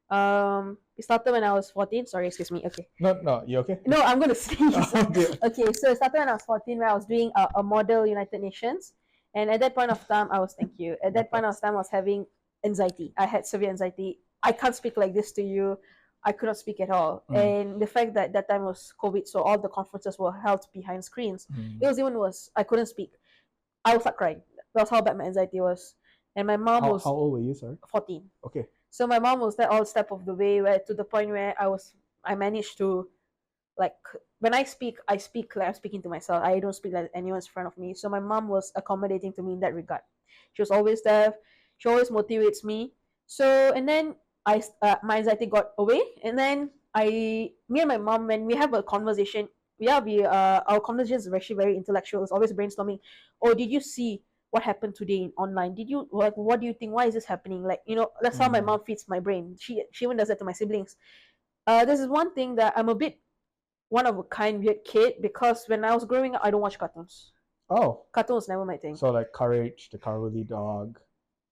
it started when I was 14. Sorry, excuse me. Okay. No, you okay? No, I'm gonna sneeze. Okay, so it started when I was 14, where I was doing a model United Nations, and at that point of time, I was I was having anxiety. I had severe anxiety. I can't speak like this to you. I could not speak at all. And the fact that time was COVID, so all the conferences were held behind screens. It was even worse. I couldn't speak. I was like crying. That's how bad my anxiety was. And my mom was. How old were you, sorry? 14. Okay. So my mom was there all step of the way, where to the point where I managed to, like, when I speak like I'm speaking to myself. I don't speak like anyone's in front of me. So my mom was accommodating to me in that regard. She was always there. She always motivates me. So, and then my anxiety got away, and then me and my mom, when we have a conversation, our conversations are actually very intellectual. It's always brainstorming. Oh, did you see what happened today online? Did you like, what do you think? Why is this happening? Like, that's how my mom feeds my brain. She even does that to my siblings. This is one thing that I'm a bit one of a kind weird kid, because when I was growing up, I don't watch cartoons. Oh. Cartoons never my thing. So like Courage, the Cowardly Dog.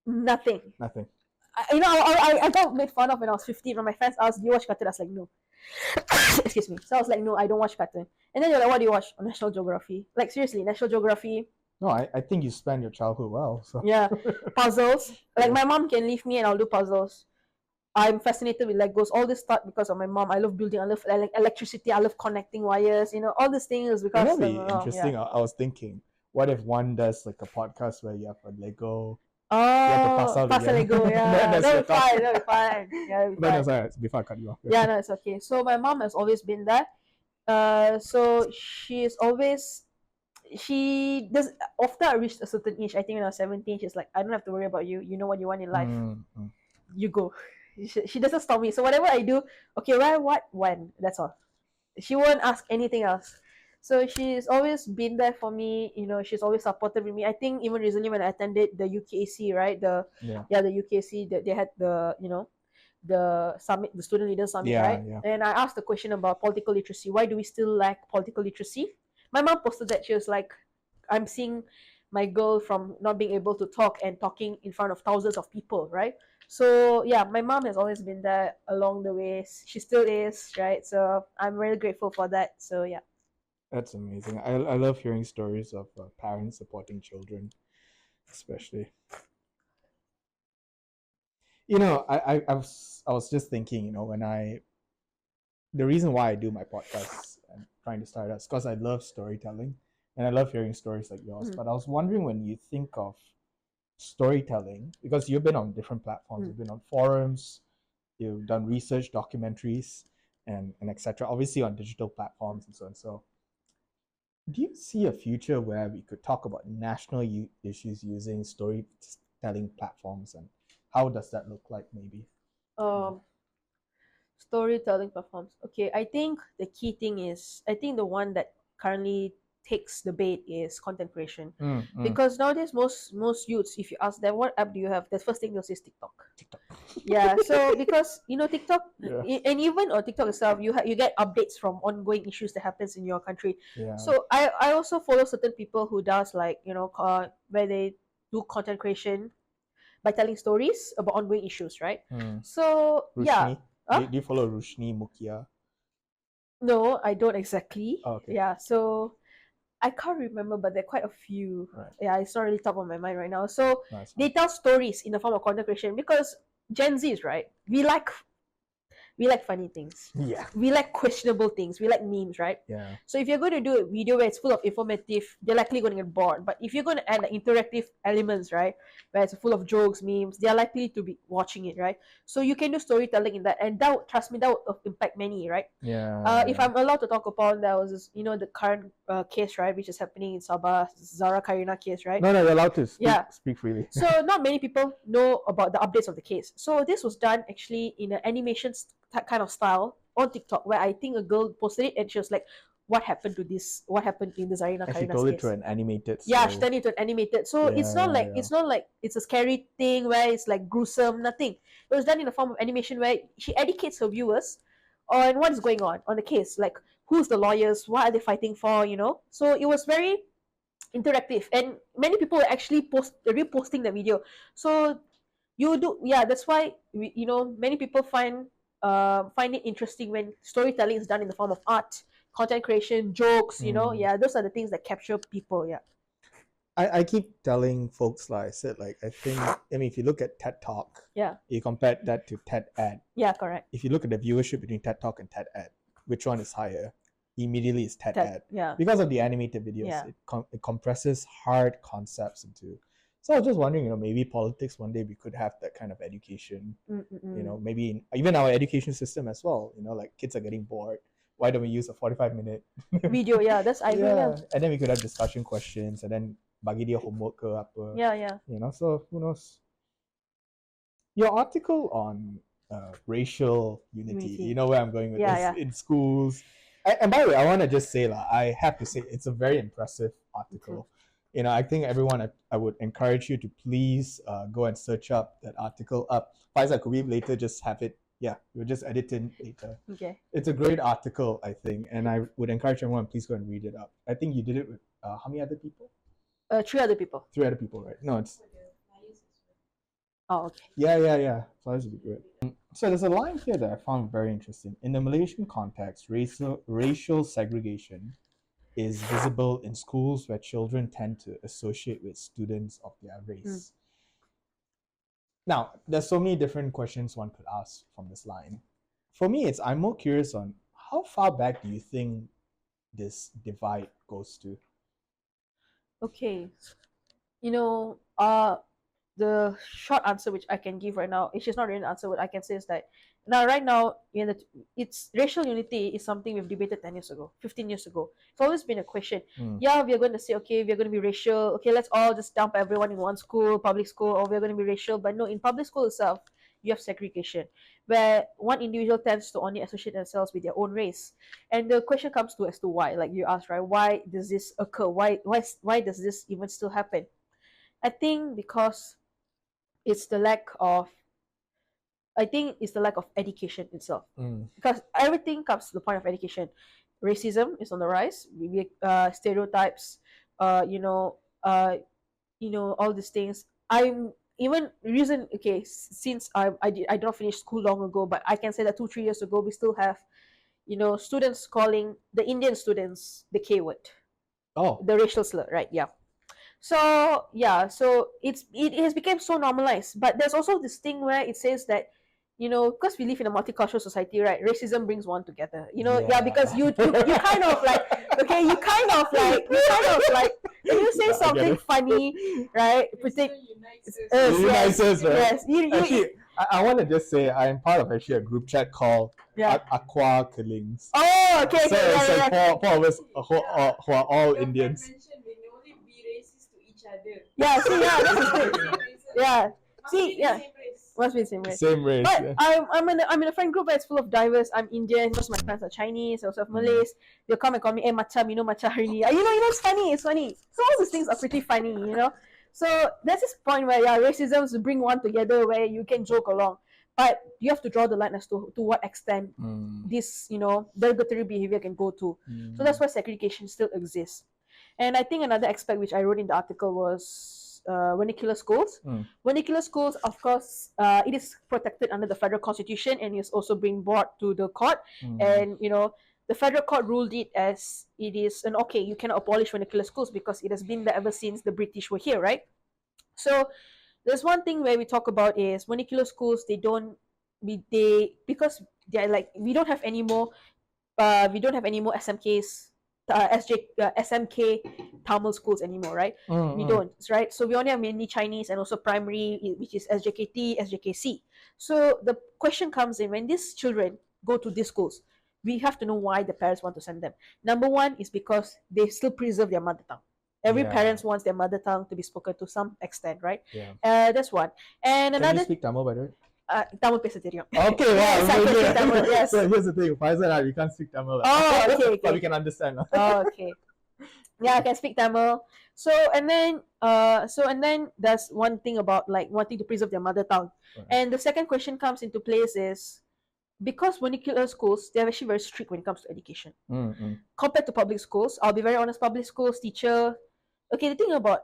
Nothing. I got made fun of when I was 15 when my friends asked, do you watch cartoon? I was like, no. Excuse me. So I was like, no, I don't watch cartoon. And then they're like, what do you watch? National Geography. Like, seriously, National Geography. No, I think you spent your childhood well. So. Yeah. Puzzles. Like, my mom can leave me and I'll do puzzles. I'm fascinated with Legos. All this start because of my mom. I love building. I love electricity. I love connecting wires. All these things because that'd be interesting. Yeah. I was thinking, what if one does like a podcast where you have a Lego? Oh, pass a Lego. Yeah, that'll be fine. That'll be fine. Yeah, no, sorry, before I cut you off. Yeah, no, it's okay. So my mom has always been there. So she does, after I reached a certain age, I think when I was 17, she's like, I don't have to worry about you. You know what you want in life. You go. She doesn't stop me. So whatever I do, okay, where, what, when, that's all. She won't ask anything else. So she's always been there for me. She's always supported with me. I think even recently when I attended the UKC, right? The UKC, they had the the summit, the student leaders summit, right? Yeah. And I asked the question about political literacy. Why do we still lack political literacy? My mom posted that. She was like, I'm seeing my girl from not being able to talk and talking in front of thousands of people, right? So yeah, my mom has always been there along the way. She still is, right? So I'm really grateful for that. So yeah. That's amazing. I love hearing stories of parents supporting children, especially. I was just thinking, the reason why I do my podcast and trying to start out is because I love storytelling and I love hearing stories like yours. But I was wondering, when you think of storytelling, because you've been on different platforms, you've been on forums, you've done research, documentaries, and etc. Obviously on digital platforms and so on. So, Do you see a future where we could talk about national issues using storytelling platforms, and how does that look like? Maybe. Storytelling platforms. Okay, I think the key thing is, I think the one that currently takes the bait is content creation. Because nowadays most youths, if you ask them what app do you have, the first thing they'll say is TikTok. TikTok. Yeah, so because TikTok, Yeah. and even on TikTok itself, you get updates from ongoing issues that happens in your country. Yeah. So I also follow certain people who does like where they do content creation by telling stories about ongoing issues, right? So yeah. Rushni? Do you follow Rushni Mukia? No, I don't exactly. Oh, okay. Yeah, so I can't remember, but there are quite a few. Right. Yeah, it's not really top of my mind right now. So Nice. they tell stories in the form of content creation because Gen Zs, right? We like funny things. Yeah. We like questionable things. We like memes, right? Yeah. So if you're going to do a video where it's full of informative, they're likely going to get bored. But if you're going to add like interactive elements, right, where it's full of jokes, memes, they're likely to be watching it, right? So you can do storytelling in that, and that, trust me, that would impact many, right? Yeah. If I'm allowed to talk upon, there was this, the current case, right, which is happening in Sabah, Zara Karina case, right? No, you're allowed to speak, Yeah. Speak freely. So not many people know about the updates of the case. So this was done actually in an animation kind of style on TikTok, where I think a girl posted it and she was like, what happened to this? What happened in the Zarina Karina's case? She told it to an animated story. Yeah, she turned it to an animated. So it's not like it's a scary thing where it's like gruesome, nothing. It was done in a form of animation where she educates her viewers on what is going on the case, like who's the lawyers, what are they fighting for, So it was very interactive, and many people were actually reposting the video. So that's why many people find it interesting when storytelling is done in the form of art, content creation, jokes. Those are the things that capture people. I keep telling folks, like I said, like I mean, if you look at TED Talk, you compare that to TED Ad. Yeah, correct. If you look at the viewership between TED Talk and TED Ad, which one is higher? Immediately is TED Ad. Yeah. Because of the animated videos, it compresses hard concepts into. So I was just wondering, maybe politics one day we could have that kind of education. Maybe even our education system as well. Like kids are getting bored. Why don't we use a 45-minute video? Yeah, that's idea. Yeah. And then we could have discussion questions, and then bagi dia homework ke apa. Yeah. So who knows? Your article on racial unity. You know where I'm going with this. In schools. And by the way, I want to just say, I have to say, it's a very impressive article. I think everyone, I would encourage you to please go and search up that article up. Faisal, could we later just have it? Yeah, we'll just edit in later. Okay. It's a great article, I think, and I would encourage everyone, please go and read it up. I think you did it with how many other people? 3 other people. 3 other people, right? No, it's... Oh, okay. Yeah. Flyers would be great. So there's a line here that I found very interesting. In the Malaysian context, racial segregation is visible in schools where children tend to associate with students of their race. Now, there's so many different questions one could ask from this line. For me, I'm more curious on how far back do you think this divide goes to? Okay. The short answer which I can give right now, it's just not really an answer. What I can say is that right now, it's racial unity is something we've debated 10 years ago, 15 years ago. It's always been a question. Yeah, we're going to say, okay, we're going to be racial. Okay, let's all just dump everyone in one school, public school, or we're going to be racial. But no, in public school itself, you have segregation, where one individual tends to only associate themselves with their own race. And the question comes as to why, like you asked, right? Why does this occur? Why does this even still happen? I think because it's the lack of education itself. Because everything comes to the point of education. Racism is on the rise. Stereotypes, all these things. Since I did not finish school long ago, but I can say that 2-3 years ago, we still have, students calling the Indian students the K word. Oh. The racial slur, right? Yeah. So it has become so normalized. But there's also this thing where it says that, because we live in a multicultural society, right? Racism brings one together. Because you kind of like, okay, you kind of like, when you say something funny, right? Unites us, right? Yes. Actually, I want to just say I'm part of actually a group chat called Aqua Killings. Oh Oh, okay, So okay, it's yeah, like yeah. four of us who are all Your Indians. friend mentioned we can only be racist to each other. Yeah, see, yeah, this is good. Yeah, Must see, be the yeah. same race. Must be the same race. Same race. But Yeah. I'm in a friend group where it's full of diverse. I'm Indian. Most of my friends are Chinese. Also have Malays. They'll come and call me, "Hey, macam, macam hari ni." It's funny. It's funny. So all these things are pretty funny. So there's this point where racism bring one together where you can joke along, but you have to draw the line as to what extent this derogatory behavior can go to. So that's why segregation still exists. And I think another aspect which I wrote in the article was vernacular schools. Vernacular schools, of course, it is protected under the federal constitution and is also being brought to the court. And the federal court ruled it as it is an okay. You cannot abolish vernacular schools because it has been there ever since the British were here, right? So there's one thing where we talk about is vernacular schools. Because they're like we don't have any more SMKs, SMK Tamil schools anymore, right? We don't, right? So we only have mainly Chinese and also primary, which is SJKT, SJKC. So the question comes in when these children go to these schools, we have to know why the parents want to send them. Number one is because they still preserve their mother tongue. Every parent wants their mother tongue to be spoken to some extent, right? Yeah. That's one. And Can another. you speak Tamil, by the way? Tamil பேச தெரியும். Okay, wow. Yes, I can speak Tamil, yes. So here's the thing, Faisal, we can't speak Tamil. Oh, okay. But we can understand. Oh, okay. Yeah, I can speak Tamil. So and then there's one thing about like wanting to preserve their mother tongue. Right. And the second question comes into place is because vernacular schools, they're actually very strict when it comes to education. Compared to public schools, I'll be very honest, public schools, teacher. Okay, the thing about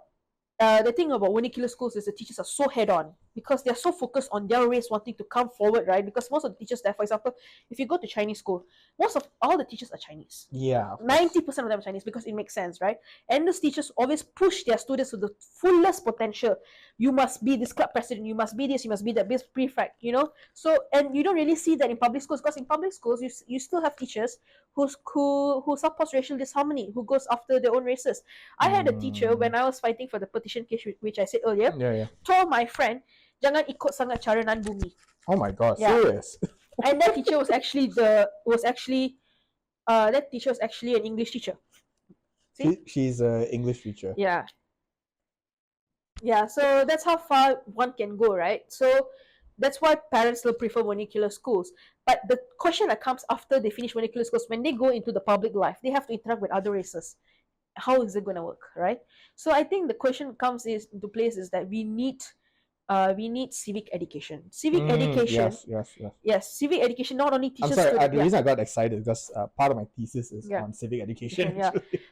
vernacular schools is the teachers are so head on because they're so focused on their race wanting to come forward, right? Because most of the teachers there, for example, if you go to Chinese school, most of all the teachers are Chinese. Yeah. 90% of them are Chinese because it makes sense, right? And those teachers always push their students to the fullest potential. You must be this club president, you must be this, you must be that prefect, So, and you don't really see that in public schools because in public schools, you still have teachers who supports racial disharmony, who goes after their own races. I had a teacher when I was fighting for the petition case, which I said earlier, told my friend, jangan ikut sangat cara nan bumi. Oh my God, serious? And that teacher was actually an English teacher. See? She's an English teacher. Yeah. So that's how far one can go, right? So that's why parents still prefer vernacular schools. But the question that comes after they finish vernacular schools, when they go into the public life, they have to interact with other races. How is it going to work, right? So I think the question comes into place is that we need civic education. Civic education. Yes, civic education not only teaches. I'm sorry. The reason I got excited because part of my thesis is on civic education.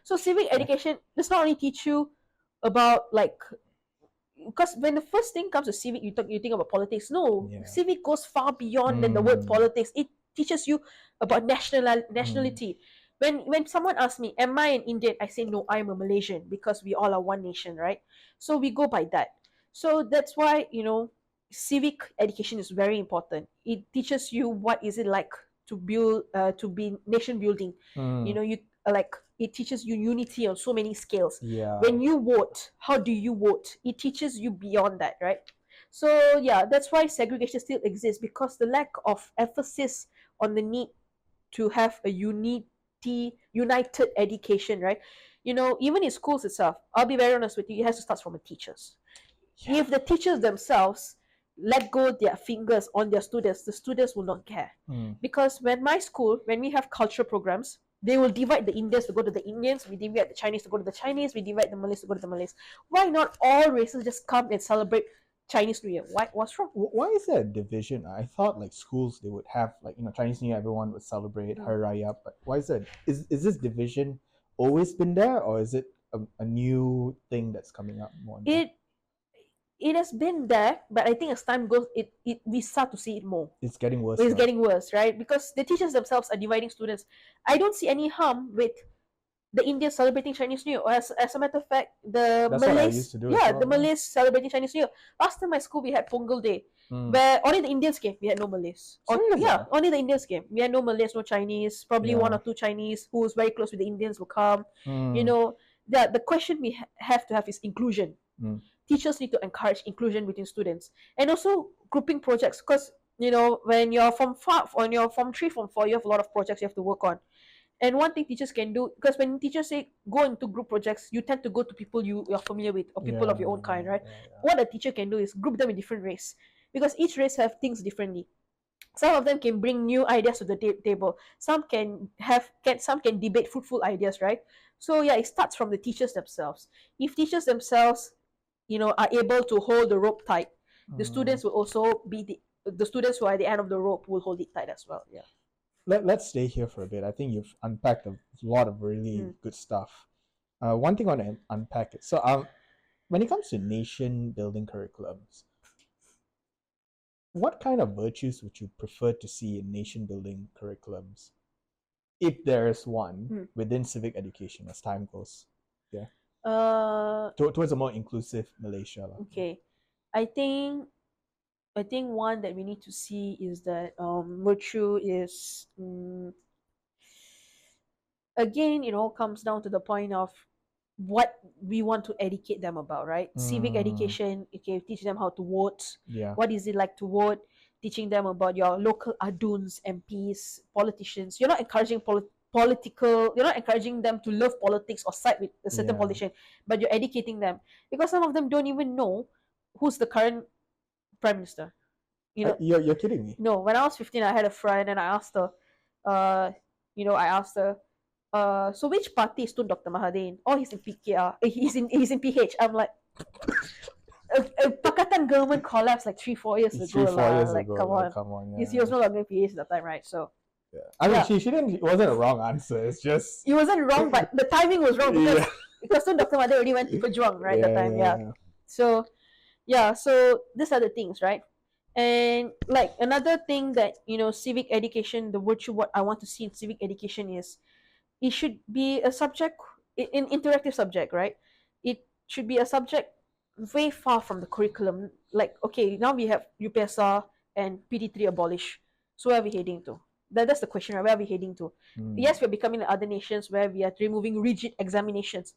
So civic education does not only teach you about like. Because when the first thing comes to civic, you think about politics. No, civic goes far beyond than the word politics. It teaches you about nationality. When someone asks me, am I an Indian? I say, no, I'm a Malaysian because we all are one nation, right? So we go by that. So that's why, civic education is very important. It teaches you what is it like to build, to be nation building. It teaches you unity on so many scales. Yeah. When you vote, how do you vote? It teaches you beyond that, right? So yeah, that's why segregation still exists because the lack of emphasis on the need to have a united education, right? Even in schools itself, I'll be very honest with you, it has to start from the teachers. If the teachers themselves let go their fingers on their students, the students will not care. Because when we have cultural programs, they will divide the Indians to go to the Indians, we divide the Chinese to go to the Chinese, we divide the Malays to go to the Malays. Why not all races just come and celebrate Chinese New Year? What's wrong? Why is there a division? I thought like schools they would have like Chinese New Year, everyone would celebrate Hari Raya, but why is that? Is this division always been there, or is it a new thing that's coming up more? It has been there, but I think as time goes, we start to see it more. It's getting worse. It's getting worse, right? Because the teachers themselves are dividing students. I don't see any harm with the Indians celebrating Chinese New Year. As a matter of fact, That's Malays, what I used to do the Malays celebrating Chinese New Year. Last time my school we had Pongal Day, where only the Indians came. We had no Malays. Only the Indians came. We had no Malays, no Chinese. Probably one or two Chinese who was very close with the Indians will come. The question we have to have is inclusion. Teachers need to encourage inclusion between students and also grouping projects because when you're from 3, from 4, you have a lot of projects you have to work on. And one thing teachers can do, because when teachers say go into group projects, you tend to go to people you're familiar with or people of your own kind, right? What a teacher can do is group them in different race, because each race have things differently. Some of them can bring new ideas to the table. Some some can debate fruitful ideas, right? So yeah, it starts from the teachers themselves. If teachers themselves, are able to hold the rope tight, the students will also be the students who are at the end of the rope will hold it tight as well. Yeah. Let's stay here for a bit. I think you've unpacked a lot of really good stuff. One thing I want to unpack it. So when it comes to nation building curriculums, what kind of virtues would you prefer to see in nation building curriculums, if there is one, within civic education as time goes? Yeah. Towards a more inclusive Malaysia. Okay. I think one that we need to see is that virtue is again, it all comes down to the point of what we want to educate them about, right? Civic education, okay, teach them how to vote. Yeah. What is it like to vote? Teaching them about your local ADUNs, MPs, politicians. You're not encouraging you're not encouraging them to love politics or side with a certain politician, but you're educating them, because some of them don't even know who's the current prime minister. You're kidding me. No, when I was 15, I had a friend and I asked her, so which party is Dr. Mahathir? Oh, he's in PKR. He's in PH. I'm like, Pakatan government collapsed like 3-4 years ago. 3-4 years like, ago. Come on. Yeah. He was no longer in PH at that time, right? So I mean, she didn't. It wasn't a wrong answer. It's just it wasn't wrong, but the timing was wrong because Dr. Mahathir already went to Pejong, right? That time, So so these are the things, right? And like another thing that civic education, the virtue what I want to see in civic education is it should be a subject, an interactive subject, right? It should be a subject way far from the curriculum. Like, okay, now we have UPSR and PT3 abolished. So where are we heading to? That's the question, right? Where are we heading to? Yes, we're becoming like other nations where we are removing rigid examinations.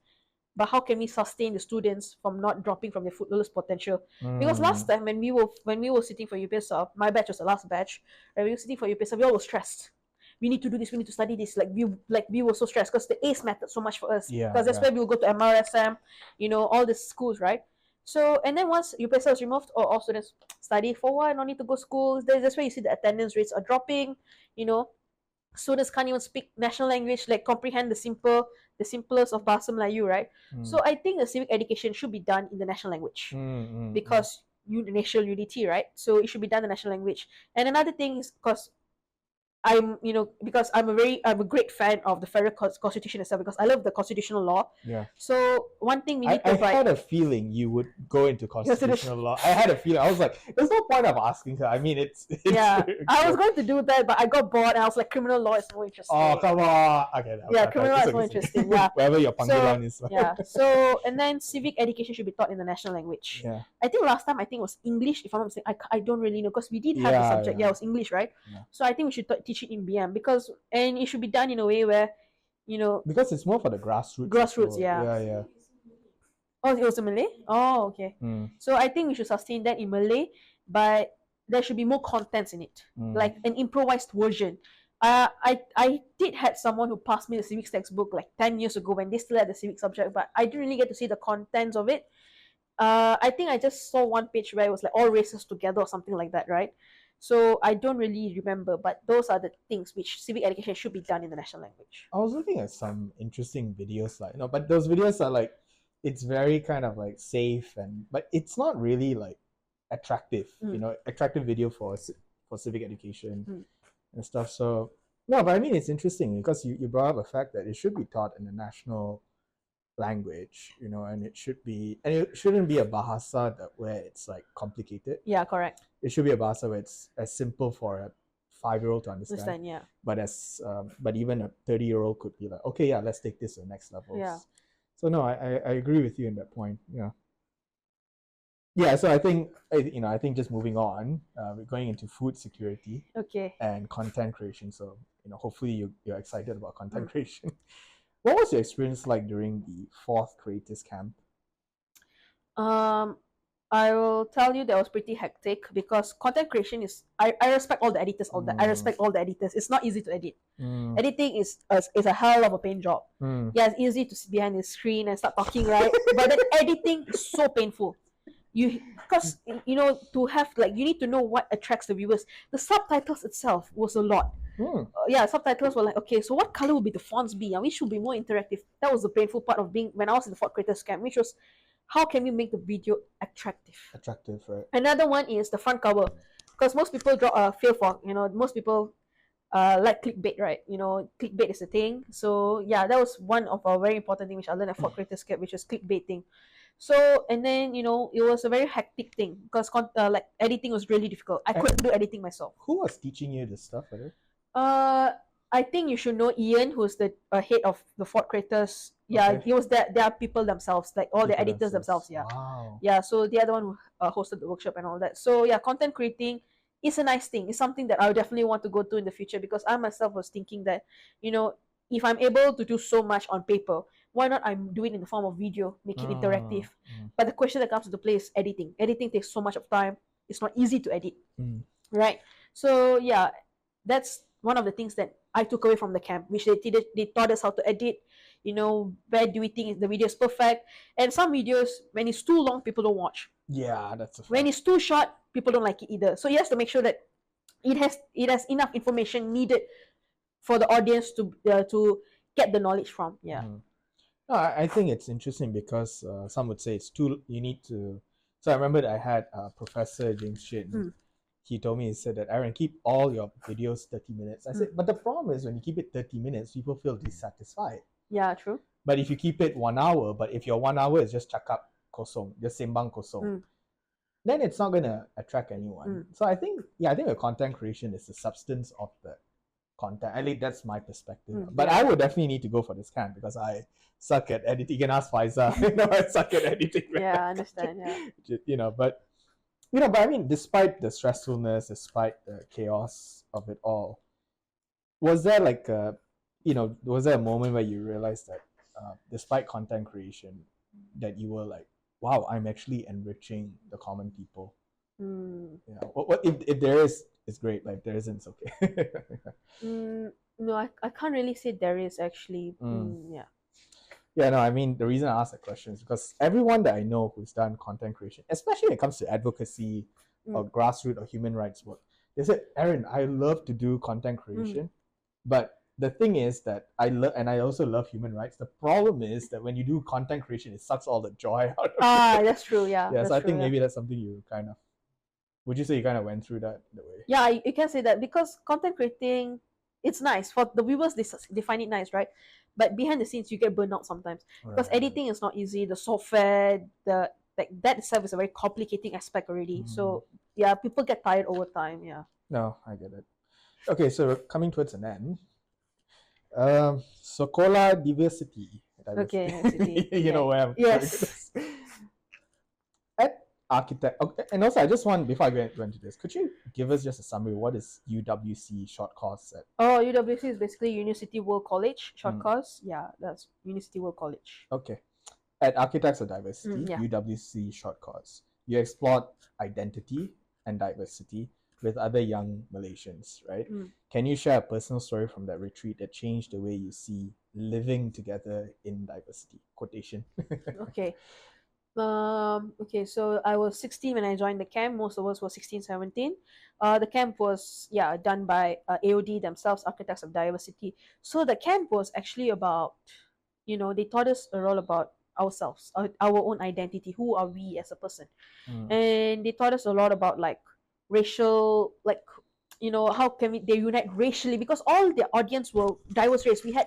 But how can we sustain the students from not dropping from their fullest potential? Because last time when we were sitting for UPSR, my batch was the last batch, when we were sitting for UPSR, we all were stressed. We need to do this, we need to study this. Like we were so stressed because the ACE mattered so much for us. Because that's where we will go to MRSM, all the schools, right? So, and then once UPSR was removed, all students study for what? No need to go to school. That's where you see the attendance rates are dropping. Students can't even speak national language, like comprehend the simplest of Bahasa Melayu, right? So I think the civic education should be done in the national language because national unity, right? So it should be done in the national language. And another thing is because because I'm a great fan of the federal constitution itself, because I love the constitutional law. Yeah. So one thing we need to I had a feeling you would go into constitutional law. I had a feeling. I was like, there's no point of asking her. I mean, it's I was going to do that, but I got bored and I was like, criminal law is more interesting. Oh, come on. Okay. Criminal law is more interesting. Yeah. Wherever your panggilan is. Yeah. So, and then civic education should be taught in the national language. Yeah. I think last time, it was English, if I'm not mistaken. I don't really know because we did have the subject. Yeah, it was English, right? Yeah. So I think we should teach it in BM and it should be done in a way where, because it's more for the grassroots. Grassroots, yeah. Oh, it was in Malay? Oh, okay. So I think we should sustain that in Malay, but there should be more contents in it, like an improvised version. I did had someone who passed me the civics textbook like 10 years ago when they still had the civics subject, but I didn't really get to see the contents of it. I think I just saw one page where it was like all races together or something like that, right? So I don't really remember, but those are the things which civic education should be done in the national language. I was looking at some interesting videos, but those videos are like, it's very kind of like safe but it's not really like attractive, attractive video for civic education and stuff. So no, but I mean it's interesting because you brought up a fact that it should be taught in the national language, and it shouldn't be a bahasa where it's like complicated. Yeah, correct. It should be a bahasa where it's as simple for a 5-year-old to understand. Yeah. But even a 30-year-old could be like, okay, yeah, let's take this to the next level. Yeah. So no, I agree with you in that point. Yeah. Yeah. So I think just moving on, we're going into food security. Okay. And content creation. So hopefully you're excited about content creation. What was your experience like during the 4th Creators Camp? I will tell you that was pretty hectic because content creation is. I respect all the editors. All that I respect all the editors. It's not easy to edit. Editing is a hell of a pain job. Yeah, it's easy to sit behind the screen and start talking, right? But then editing is so painful. Because to have you need to know what attracts the viewers. The subtitles itself was a lot. Yeah, subtitles were like, okay, so what color will be the fonts be? And we should be more interactive. That was the painful part of being when I was in the Fort Creators Camp, which was how can we make the video attractive? Attractive, right? Another one is the front cover, because most people feel for most people like clickbait, right? Clickbait is a thing. So yeah, that was one of our very important thing which I learned at Fort Creators Camp, which was clickbaiting. So and then it was a very hectic thing because editing was really difficult. I couldn't do editing myself. Who was teaching you this stuff, right? I think you should know Ian, who's the head of the Fort Creators. Yeah, Okay. he was there. They are people themselves, like all the editors themselves. Yeah, Wow. yeah. So they are the one who hosted the workshop and all that. So yeah, content creating is a nice thing. It's something that I would definitely want to go to in the future because I myself was thinking that if I'm able to do so much on paper, why not I'm doing it in the form of video, make it interactive. But the question that comes into play is editing. Editing takes so much of time. It's not easy to edit, right? So yeah, that's one of the things that I took away from the camp, which they taught us how to edit. Where do we think the video is perfect? And some videos, when it's too long, people don't watch. Yeah, that's a fact. When it's too short, people don't like it either. So he has to make sure that it has enough information needed for the audience to get the knowledge from. Yeah. No, I think it's interesting because some would say it's too. You need to. So I remember that I had Professor James Shin. He told me, he said that, Aaron, keep all your videos 30 minutes. I said, but the problem is when you keep it 30 minutes, people feel dissatisfied. Yeah, true. But if you keep it 1 hour, but if your 1 hour is just cakap kosong, just sembang kosong, then it's not going to attract anyone. So I think the content creation is the substance of the content. At least that's my perspective. But I would definitely need to go for this camp because I suck at editing. You can ask Faiza. I suck at editing. Yeah, I understand. Yeah. But I mean, despite the stressfulness, despite the chaos of it all, was there was there a moment where you realized that despite content creation, that you were like, wow, I'm actually enriching the common people? What if there is, it's great. Like, there isn't, it's okay. No, I can't really say there is actually. Yeah, no, I mean, the reason I ask that question is because everyone that I know who's done content creation, especially when it comes to advocacy or grassroots or human rights work, they said, Aaron, I love to do content creation, but the thing is that I also love human rights. The problem is that when you do content creation, it sucks all the joy out of it. That's true, yeah. Yeah, so I think maybe that's something you kind of, would you say you kind of went through that the way? Yeah, you can say that because content creating, it's nice. For the viewers, they find it nice, right? But behind the scenes, you get burnt out sometimes because editing is not easy. The software, that itself is a very complicating aspect already. So yeah, people get tired over time. Yeah. No, I get it. Okay, so coming towards an end. Sekolah diversity. Okay, you know where I'm. Yes. At architect, okay, and also I just want, before I go into this, could you give us just a summary? What is UWC short course at? Oh, UWC is basically University World College short course. Yeah, that's University World College. Okay. At Architects of Diversity, UWC short course, you explored identity and diversity with other young Malaysians, right? Can you share a personal story from that retreat that changed the way you see living together in diversity? Quotation. Okay. Okay, so I was 16 when I joined the camp. Most of us were 16, 17. The camp was done by AOD themselves, Architects of Diversity. So the camp was actually about, they taught us a lot about ourselves, our own identity. Who are we as a person? And they taught us a lot about racial, how can they unite racially, because all the audience were diverse race. We had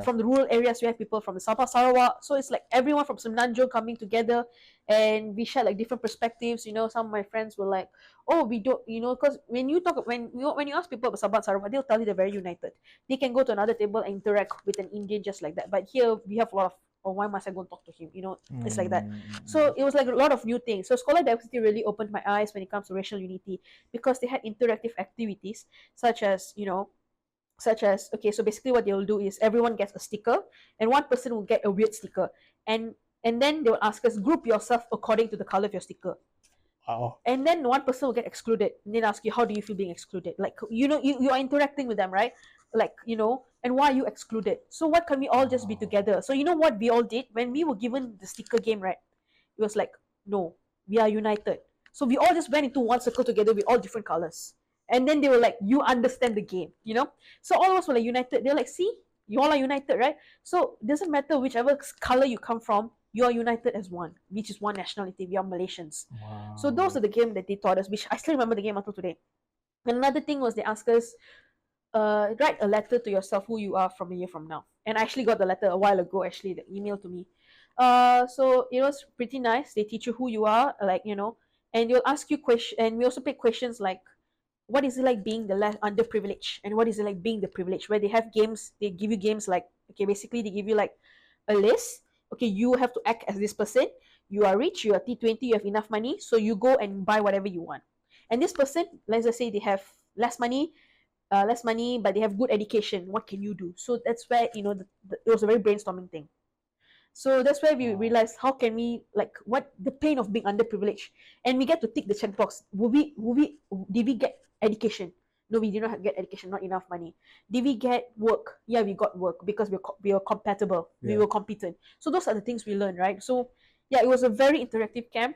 from the rural areas, we had people from the Sabah, Sarawak, so it's like everyone from Semenanjung coming together, and we shared different perspectives. Some of my friends were like, oh, we don't, because when you ask people about Sabah, Sarawak, they'll tell you they're very united. They can go to another table and interact with an Indian just like that. But here we have a lot of, oh, why must I go and talk to him? It's like that. So it was like a lot of new things. So Scholar Diversity really opened my eyes when it comes to racial unity, because they had interactive activities such as, okay, so basically what they'll do is everyone gets a sticker and one person will get a weird sticker. And then they will ask us, group yourself according to the color of your sticker. Wow. And then one person will get excluded and then ask you, how do you feel being excluded? Like, you are interacting with them, right? Like, and why are you excluded? So what can we all just be Wow. together? So you know what we all did when we were given the sticker game, right? It was like, no, we are united. So we all just went into one circle together with all different colors. And then they were like, you understand the game, So all of us were like united. They're like, see, you all are united, right? So it doesn't matter whichever color you come from, you are united as one, which is one nationality. We are Malaysians. Wow. So those are the game that they taught us, which I still remember the game until today. And another thing was they asked us, write a letter to yourself who you are from a year from now. And I actually got the letter a while ago, actually, the email to me. So it was pretty nice. They teach you who you are, like, and they'll ask you questions. And we also pick questions like, what is it like being the underprivileged? And what is it like being the privileged? Where they have games, they give you games like, okay, basically they give you like a list. Okay, you have to act as this person. You are rich, you are T20, you have enough money, so you go and buy whatever you want. And this person, let's just say they have less money, but they have good education. What can you do? So that's where it was a very brainstorming thing. So that's where we realized, how can we, like, what the pain of being underprivileged, and we get to tick the checkbox. Did we get education? No, we did not get education. Not enough money. Did we get work? Yeah, we got work because we were compatible. We were competent. So those are the things we learned, right? So yeah, it was a very interactive camp.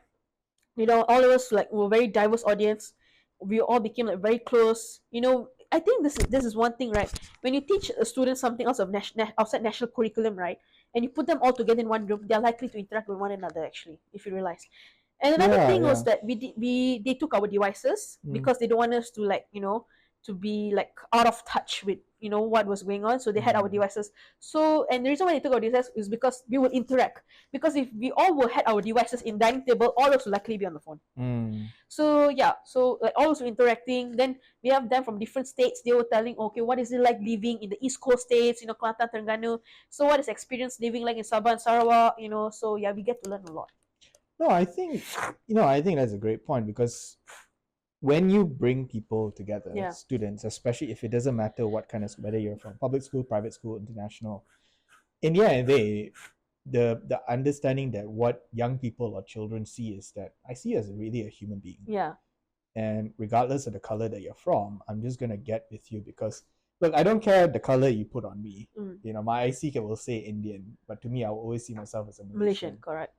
All of us like were a very diverse audience. We all became like very close. I think this is one thing, right? When you teach a student something else of outside national curriculum, right, and you put them all together in one room, they're likely to interact with one another. Actually, if you realize. And another thing was that they took our devices because they don't want us to to be like out of touch with what was going on. So they had our devices. So, and the reason why they took our devices is because we would interact. Because if we all had our devices in dining table, all of us would likely be on the phone. So yeah, so like all of us were interacting. Then we have them from different states. They were telling, okay, what is it like living in the East Coast states, Kelantan, Terengganu. So what is experience living like in Sabah and Sarawak, So yeah, we get to learn a lot. No, I think that's a great point, because when you bring people together, students, especially if it doesn't matter what kind of school, whether you're from public school, private school, international, in the end of the day, the understanding that what young people or children see is that I see as really a human being. Yeah. And regardless of the color that you're from, I'm just gonna get with you because look, I don't care the color you put on me. My IC will say Indian, but to me, I will always see myself as a Malaysian. Correct.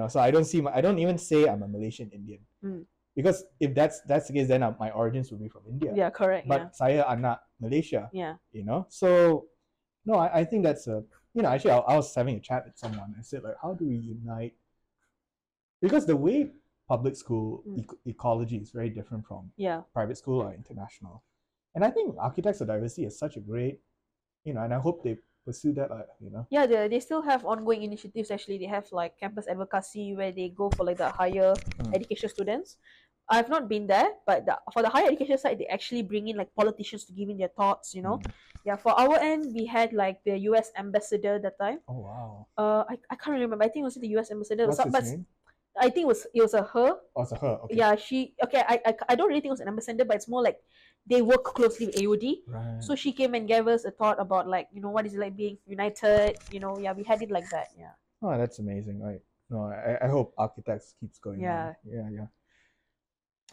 So I don't even say I'm a Malaysian Indian. Because if that's the case, then my origins would be from India. Yeah, correct. But saya anak Malaysia. Yeah. So no, I think that's actually I was having a chat with someone. I said, like, how do we unite? Because the way public school ecology is very different from private school or international. And I think Architects of Diversity is such a great, and I hope they pursue that, Yeah, they still have ongoing initiatives. Actually, they have like campus advocacy where they go for like the higher education students. I've not been there, but for the higher education side, they actually bring in like politicians to give in their thoughts. Yeah. For our end, we had like the U.S. ambassador that time. Oh wow. I can't remember. I think it was the U.S. ambassador. What's his name? I think it was a her. Oh, it's a her. Okay. Yeah, I don't really think it was an ambassador, but it's more like they work closely with AOD. Right. So she came and gave us a thought about like, what is it like being united, Yeah, we had it like that. Yeah. Oh, that's amazing. Right. No, I hope Architects keeps going. Yeah. On. Yeah.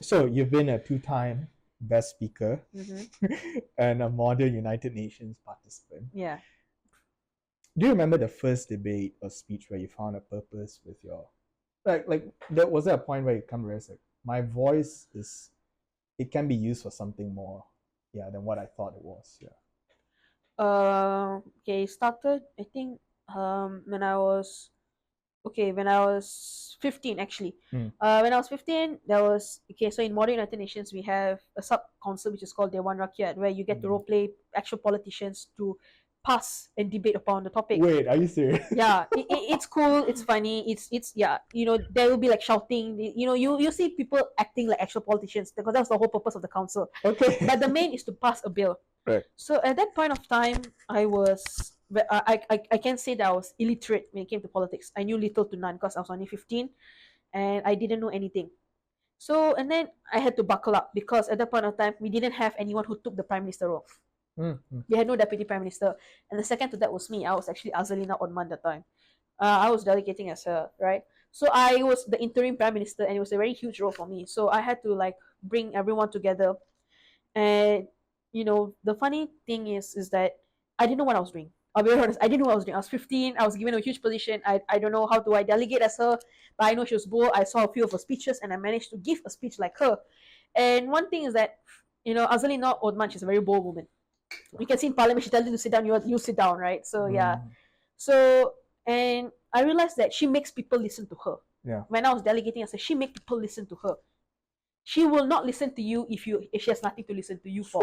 So you've been a 2-time Best Speaker and a Model United Nations participant. Yeah. Do you remember the first debate or speech where you found a purpose with your was there a point where you come to realize like my voice it can be used for something more than what I thought it was? Okay, started I think when I was 15 actually. When I was 15, there was so in Modern United Nations we have a sub council which is called Dewan Rakyat, where you get to role play actual politicians to pass and debate upon the topic. Wait, are you serious? Yeah, it's cool, it's funny, it's there will be like shouting, you see people acting like actual politicians because that's the whole purpose of the council. Okay. But the main is to pass a bill. Right. So at that point of time, I can say that I was illiterate when it came to politics. I knew little to none because I was only 15 and I didn't know anything. So, and then I had to buckle up because at that point of time, we didn't have anyone who took the prime minister role. We had no deputy prime minister. And the second to that was me. I was actually Azalina Odman that time. I was delegating as her, right? So I was the interim prime minister, and it was a very huge role for me. So I had to like bring everyone together. And the funny thing is that I didn't know what I was doing. I'll be honest, I didn't know what I was doing. I was 15. I was given a huge position. I don't know how to I delegate as her, but I know she was bold. I saw a few of her speeches, and I managed to give a speech like her. And one thing is that Azalina Othman, she's a very bold woman. You can see in Parliament, she tells you to sit down, you sit down, right? So yeah. So and I realized that she makes people listen to her. Yeah. When I was delegating, I said she makes people listen to her. She will not listen to you if she has nothing to listen to you for.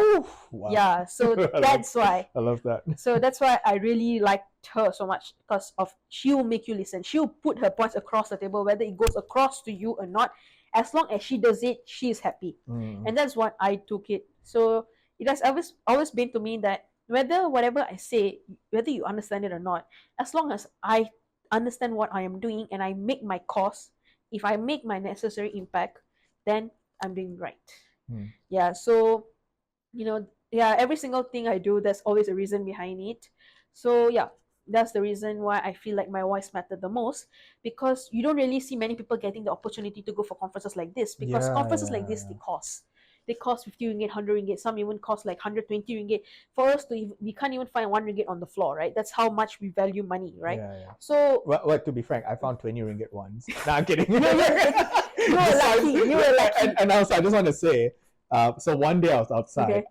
Wow. Yeah, so that's why. I love that. So that's why I really liked her so much, because of she will make you listen. She'll put her points across the table, whether it goes across to you or not. As long as she does it, she is happy, and that's what I took it. So it has always been to me that whatever I say, whether you understand it or not, as long as I understand what I am doing and I make my cause, if I make my necessary impact, then I'm doing right. Yeah, so every single thing I do, there's always a reason behind it. So yeah, that's the reason why I feel like my voice mattered the most, because you don't really see many people getting the opportunity to go for conferences like this, because conferences like this, they cost 50 ringgit, 100 ringgit, some even cost like 120 ringgit. For us we can't even find 1 ringgit on the floor, right? That's how much we value money, right? So well, to be frank, I found 20 ringgit once. No, I'm kidding. you were lucky. And also, I just want to say, so one day I was outside,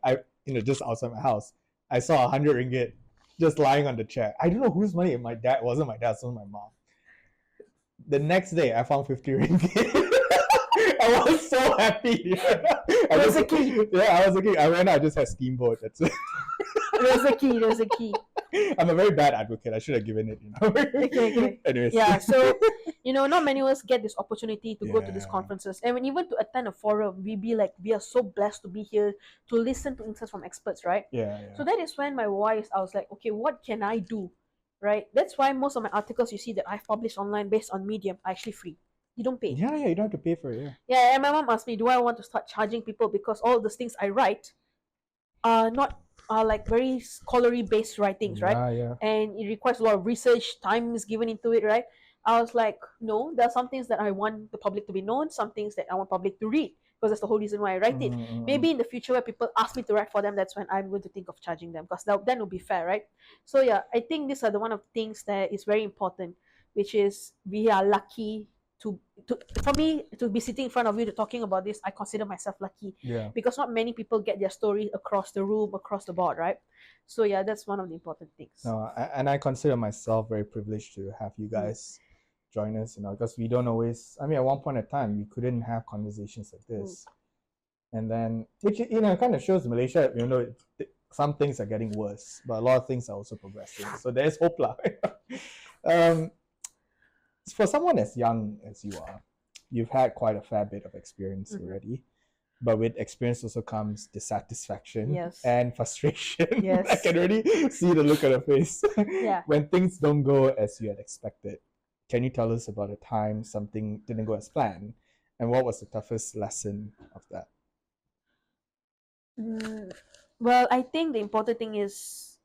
just outside my house, I saw 100 ringgit just lying on the chair. I don't know whose money. It wasn't my dad's, it was my mom. The next day, I found 50 ringgit. I was so happy. I was a kid. Yeah, I was a kid. I went out, I just had steamboat. That's it. There's a key. I'm a very bad advocate. I should have given it, Okay. Anyways. Yeah, so not many of us get this opportunity to go to these conferences, and even to attend a forum, we are so blessed to be here to listen to insights from experts, right? Yeah. So that is when I was like, okay, what can I do, right? That's why most of my articles you see that I've published online based on Medium are actually free. You don't pay. Yeah, you don't have to pay for it. Yeah, and my mom asked me, do I want to start charging people, because all those things I write are like very scholarly based writings, right? Yeah. And it requires a lot of research, time is given into it, right? I was like, no, there are some things that I want the public to be known, some things that I want public to read, because that's the whole reason why I write it. Maybe in the future where people ask me to write for them, that's when I'm going to think of charging them, because then will be fair, right? So yeah, I think these are the one of the things that is very important, which is we are lucky for me to be sitting in front of you to talking about this. I consider myself lucky, because not many people get their story across the room, across the board, right? So yeah, that's one of the important things. No, and I consider myself very privileged to have you guys join us, because we don't always, at one point in time, we couldn't have conversations like this. And then, which, kind of shows Malaysia, some things are getting worse, but a lot of things are also progressing. So there's hope. For someone as young as you are, you've had quite a fair bit of experience already. But with experience also comes dissatisfaction and frustration. Yes. I can already see the look on her face. Yeah. When things don't go as you had expected. Can you tell us about a time something didn't go as planned? And what was the toughest lesson of that? Well, I think the important thing is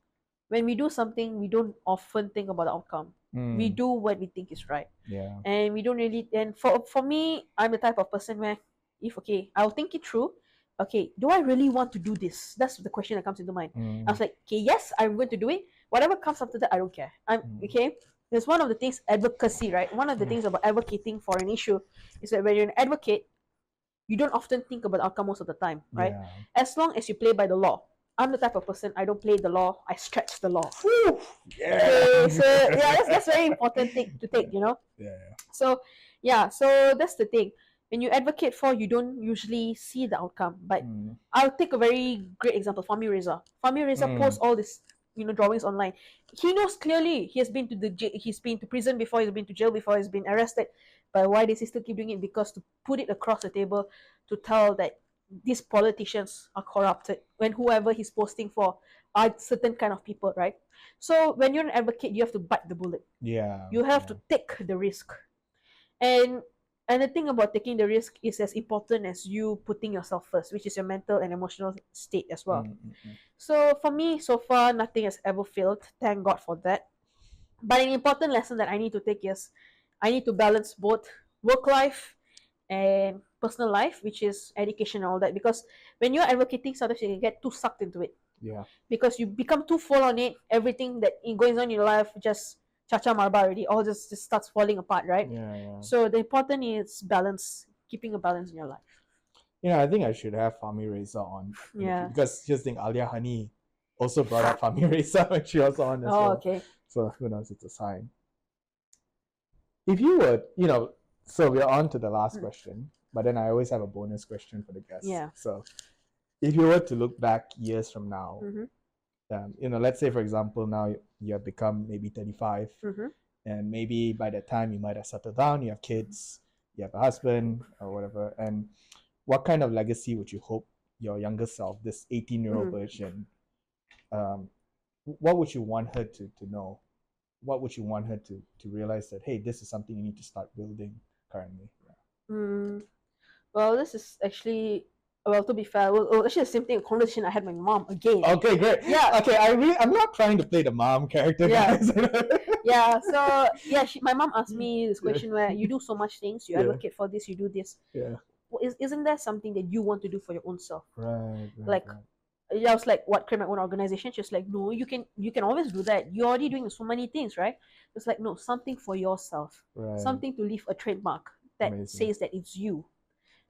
when we do something, we don't often think about the outcome. We do what we think is right. Yeah. And we don't really, and for me, I'm the type of person where I'll think it through. Okay, do I really want to do this? That's the question that comes into mind. I was like, okay, yes, I'm going to do it. Whatever comes after that, I don't care. Okay. There's one of the things, advocacy, right? One of the things about advocating for an issue is that when you're an advocate, you don't often think about the outcome most of the time, right? Yeah. As long as you play by the law. I'm the type of person, I don't play the law, I stretch the law. Yeah. Okay, so yeah, that's very important thing to take, Yeah. So that's the thing. When you advocate for, you don't usually see the outcome. But I'll take a very great example, Fahmi Reza. Fahmi Reza posts all this, drawings online. He knows clearly he's been to prison before, he's been to jail before, he's been arrested. But why does he still keep doing it? Because to put it across the table to tell that these politicians are corrupted when whoever he's posting for are certain kind of people, right? So when you're an advocate, you have to bite the bullet. Yeah. You have to take the risk. And the thing about taking the risk is as important as you putting yourself first, which is your mental and emotional state as well. So for me, so far, nothing has ever failed. Thank God for that. But an important lesson that I need to take is I need to balance both work life and personal life, which is education and all that. Because when you're advocating, sometimes you can get too sucked into it. Yeah. Because you become too full on it, everything that goes on in your life just chacha marba already, all just starts falling apart, right? Yeah. So the important is balance, keeping a balance in your life. I think I should have Fahmi Reza on. Yeah. Because here's the thing, Alia Hani also brought up Fahmi Reza when she was on as well. Okay. So who knows, it's a sign. If you were, so we're on to the last question, but then I always have a bonus question for the guests. Yeah. So if you were to look back years from now, let's say, for example, now you have become maybe 35, and maybe by that time you might have settled down, you have kids, you have a husband or whatever, and what kind of legacy would you hope your younger self, this 18-year-old version, what would you want her to know? What would you want her to realize that, hey, this is something you need to start building currently? Well, this is actually, well, to be fair, well, actually the same thing, a conversation I had with my mom again. Okay, great. Yeah. Okay, I'm not trying to play the mom character, guys. Yeah. So yeah, my mom asked me this question where you do so much things, you advocate for this, you do this. Yeah. Well, isn't there something that you want to do for your own self? Right. Like, I was like, what, create my own organization? She's like, no, you can always do that. You're already doing so many things, right? It's like, no, something for yourself, something to leave a trademark that says that it's you.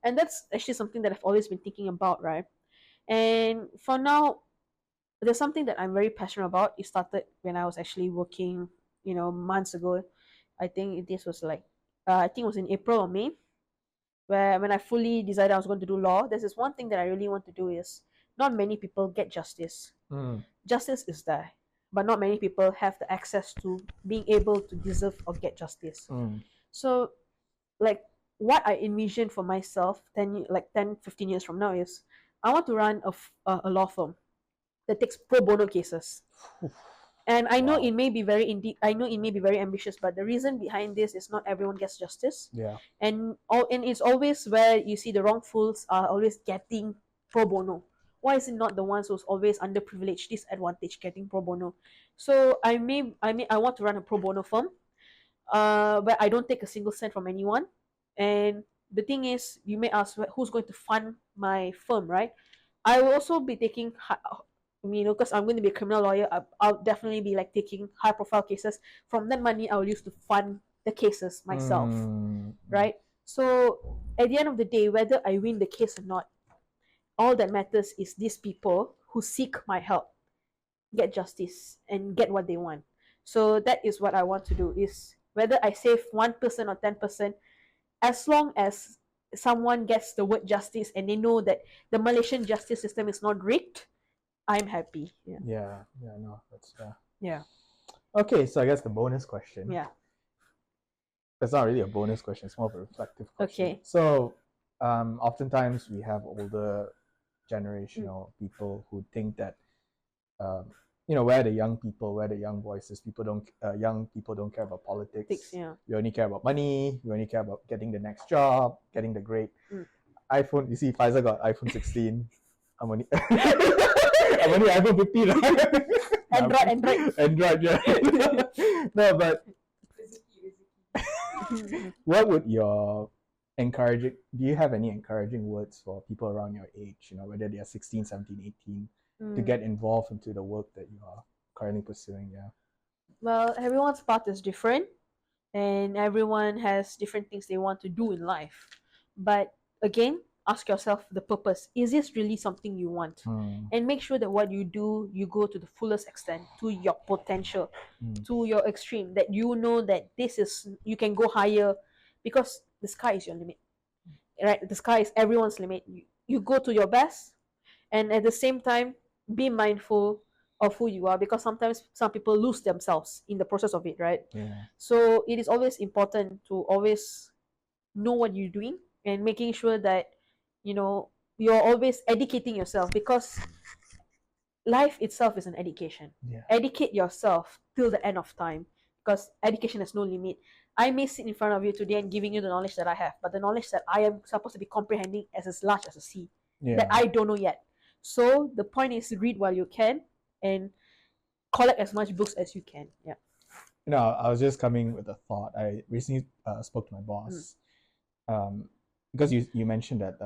And that's actually something that I've always been thinking about, right? And for now, there's something that I'm very passionate about. It started when I was actually working, months ago. I think this was like, I think it was in April or May, where when I fully decided I was going to do law. There's this one thing that I really want to do is, not many people get justice. Justice is there, but not many people have the access to being able to deserve or get justice. So, like, what I envision for myself 10, 15 years from now is, I want to run a law firm that takes pro bono cases. And I know it may be very ambitious, but the reason behind this is not everyone gets justice. Yeah. And it's always where you see the wrongfuls are always getting pro bono. Why is it not the ones who's always underprivileged, disadvantaged, getting pro bono? So I want to run a pro bono firm, where I don't take a single cent from anyone. And the thing is, you may ask, who's going to fund my firm, right? I will also be taking, because I'm going to be a criminal lawyer, I'll definitely be like taking high profile cases. From that money, I will use to fund the cases myself, right? So at the end of the day, whether I win the case or not, all that matters is these people who seek my help get justice and get what they want. So that is what I want to do, is whether I save 1% or 10%, as long as someone gets the word justice and they know that the Malaysian justice system is not rigged, I'm happy. No, that's yeah. Okay, so I guess the bonus question. Yeah. It's not really a bonus question, it's more of a reflective question. Okay. So oftentimes we have older generational people who think that we're the young people, we're the young voices. Young people don't care about politics. We only care about money. We only care about getting the next job, getting the great iPhone. You see, Pfizer got iPhone 16. I'm only iPhone 15. Android, yeah. No, but what would your do you have any encouraging words for people around your age, whether they are 16, 17, 18, to get involved into the work that you are currently pursuing? Well, everyone's path is different, and everyone has different things they want to do in life. But again, ask yourself the purpose. Is this really something you want? And make sure that what you do, you go to the fullest extent, to your potential, to your extreme, that you know that you can go higher, because the sky is your limit, right? The sky is everyone's limit. You go to your best, and at the same time, be mindful of who you are, because sometimes some people lose themselves in the process of it, right? So it is always important to always know what you're doing, and making sure that you're always educating yourself, because life itself is an education. Educate yourself till the end of time, because education has no limit. I may sit in front of you today and giving you the knowledge that I have, but the knowledge that I am supposed to be comprehending is as large as a sea, that I don't know yet. So the point is, read while you can and collect as much books as you can. I was just coming with a thought. I recently spoke to my boss, because you mentioned that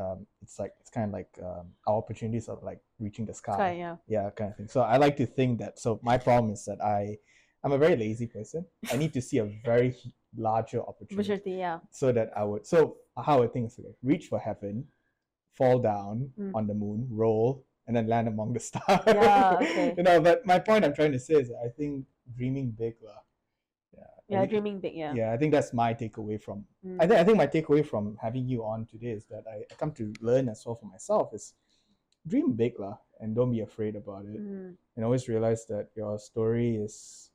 it's kind of like our opportunities are like reaching the sky. Yeah. Kind of thing. So I like to think that. So my problem is that I'm a very lazy person. I need to see a very larger opportunity Yeah. so that I would. So how I think is like reach for heaven, fall down on the moon, roll, and then land among the stars. Yeah, okay. But my point I'm trying to say is that I think dreaming big, Yeah, dreaming big. Yeah. Yeah, I think that's my takeaway from. I think my takeaway from having you on today is that I come to learn as well for myself is dream big, and don't be afraid about it. And always realize that your story is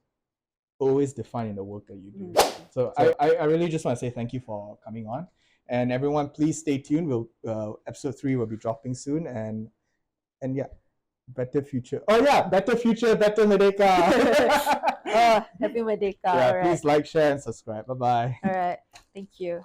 always defined in the work that you do. So I really just want to say thank you for coming on. And everyone, please stay tuned. Episode 3 will be dropping soon. And yeah, better future. Oh yeah, better future, better Merdeka. Happy Merdeka. Yeah, All right. please like, share, and subscribe. Bye-bye. All right. Thank you.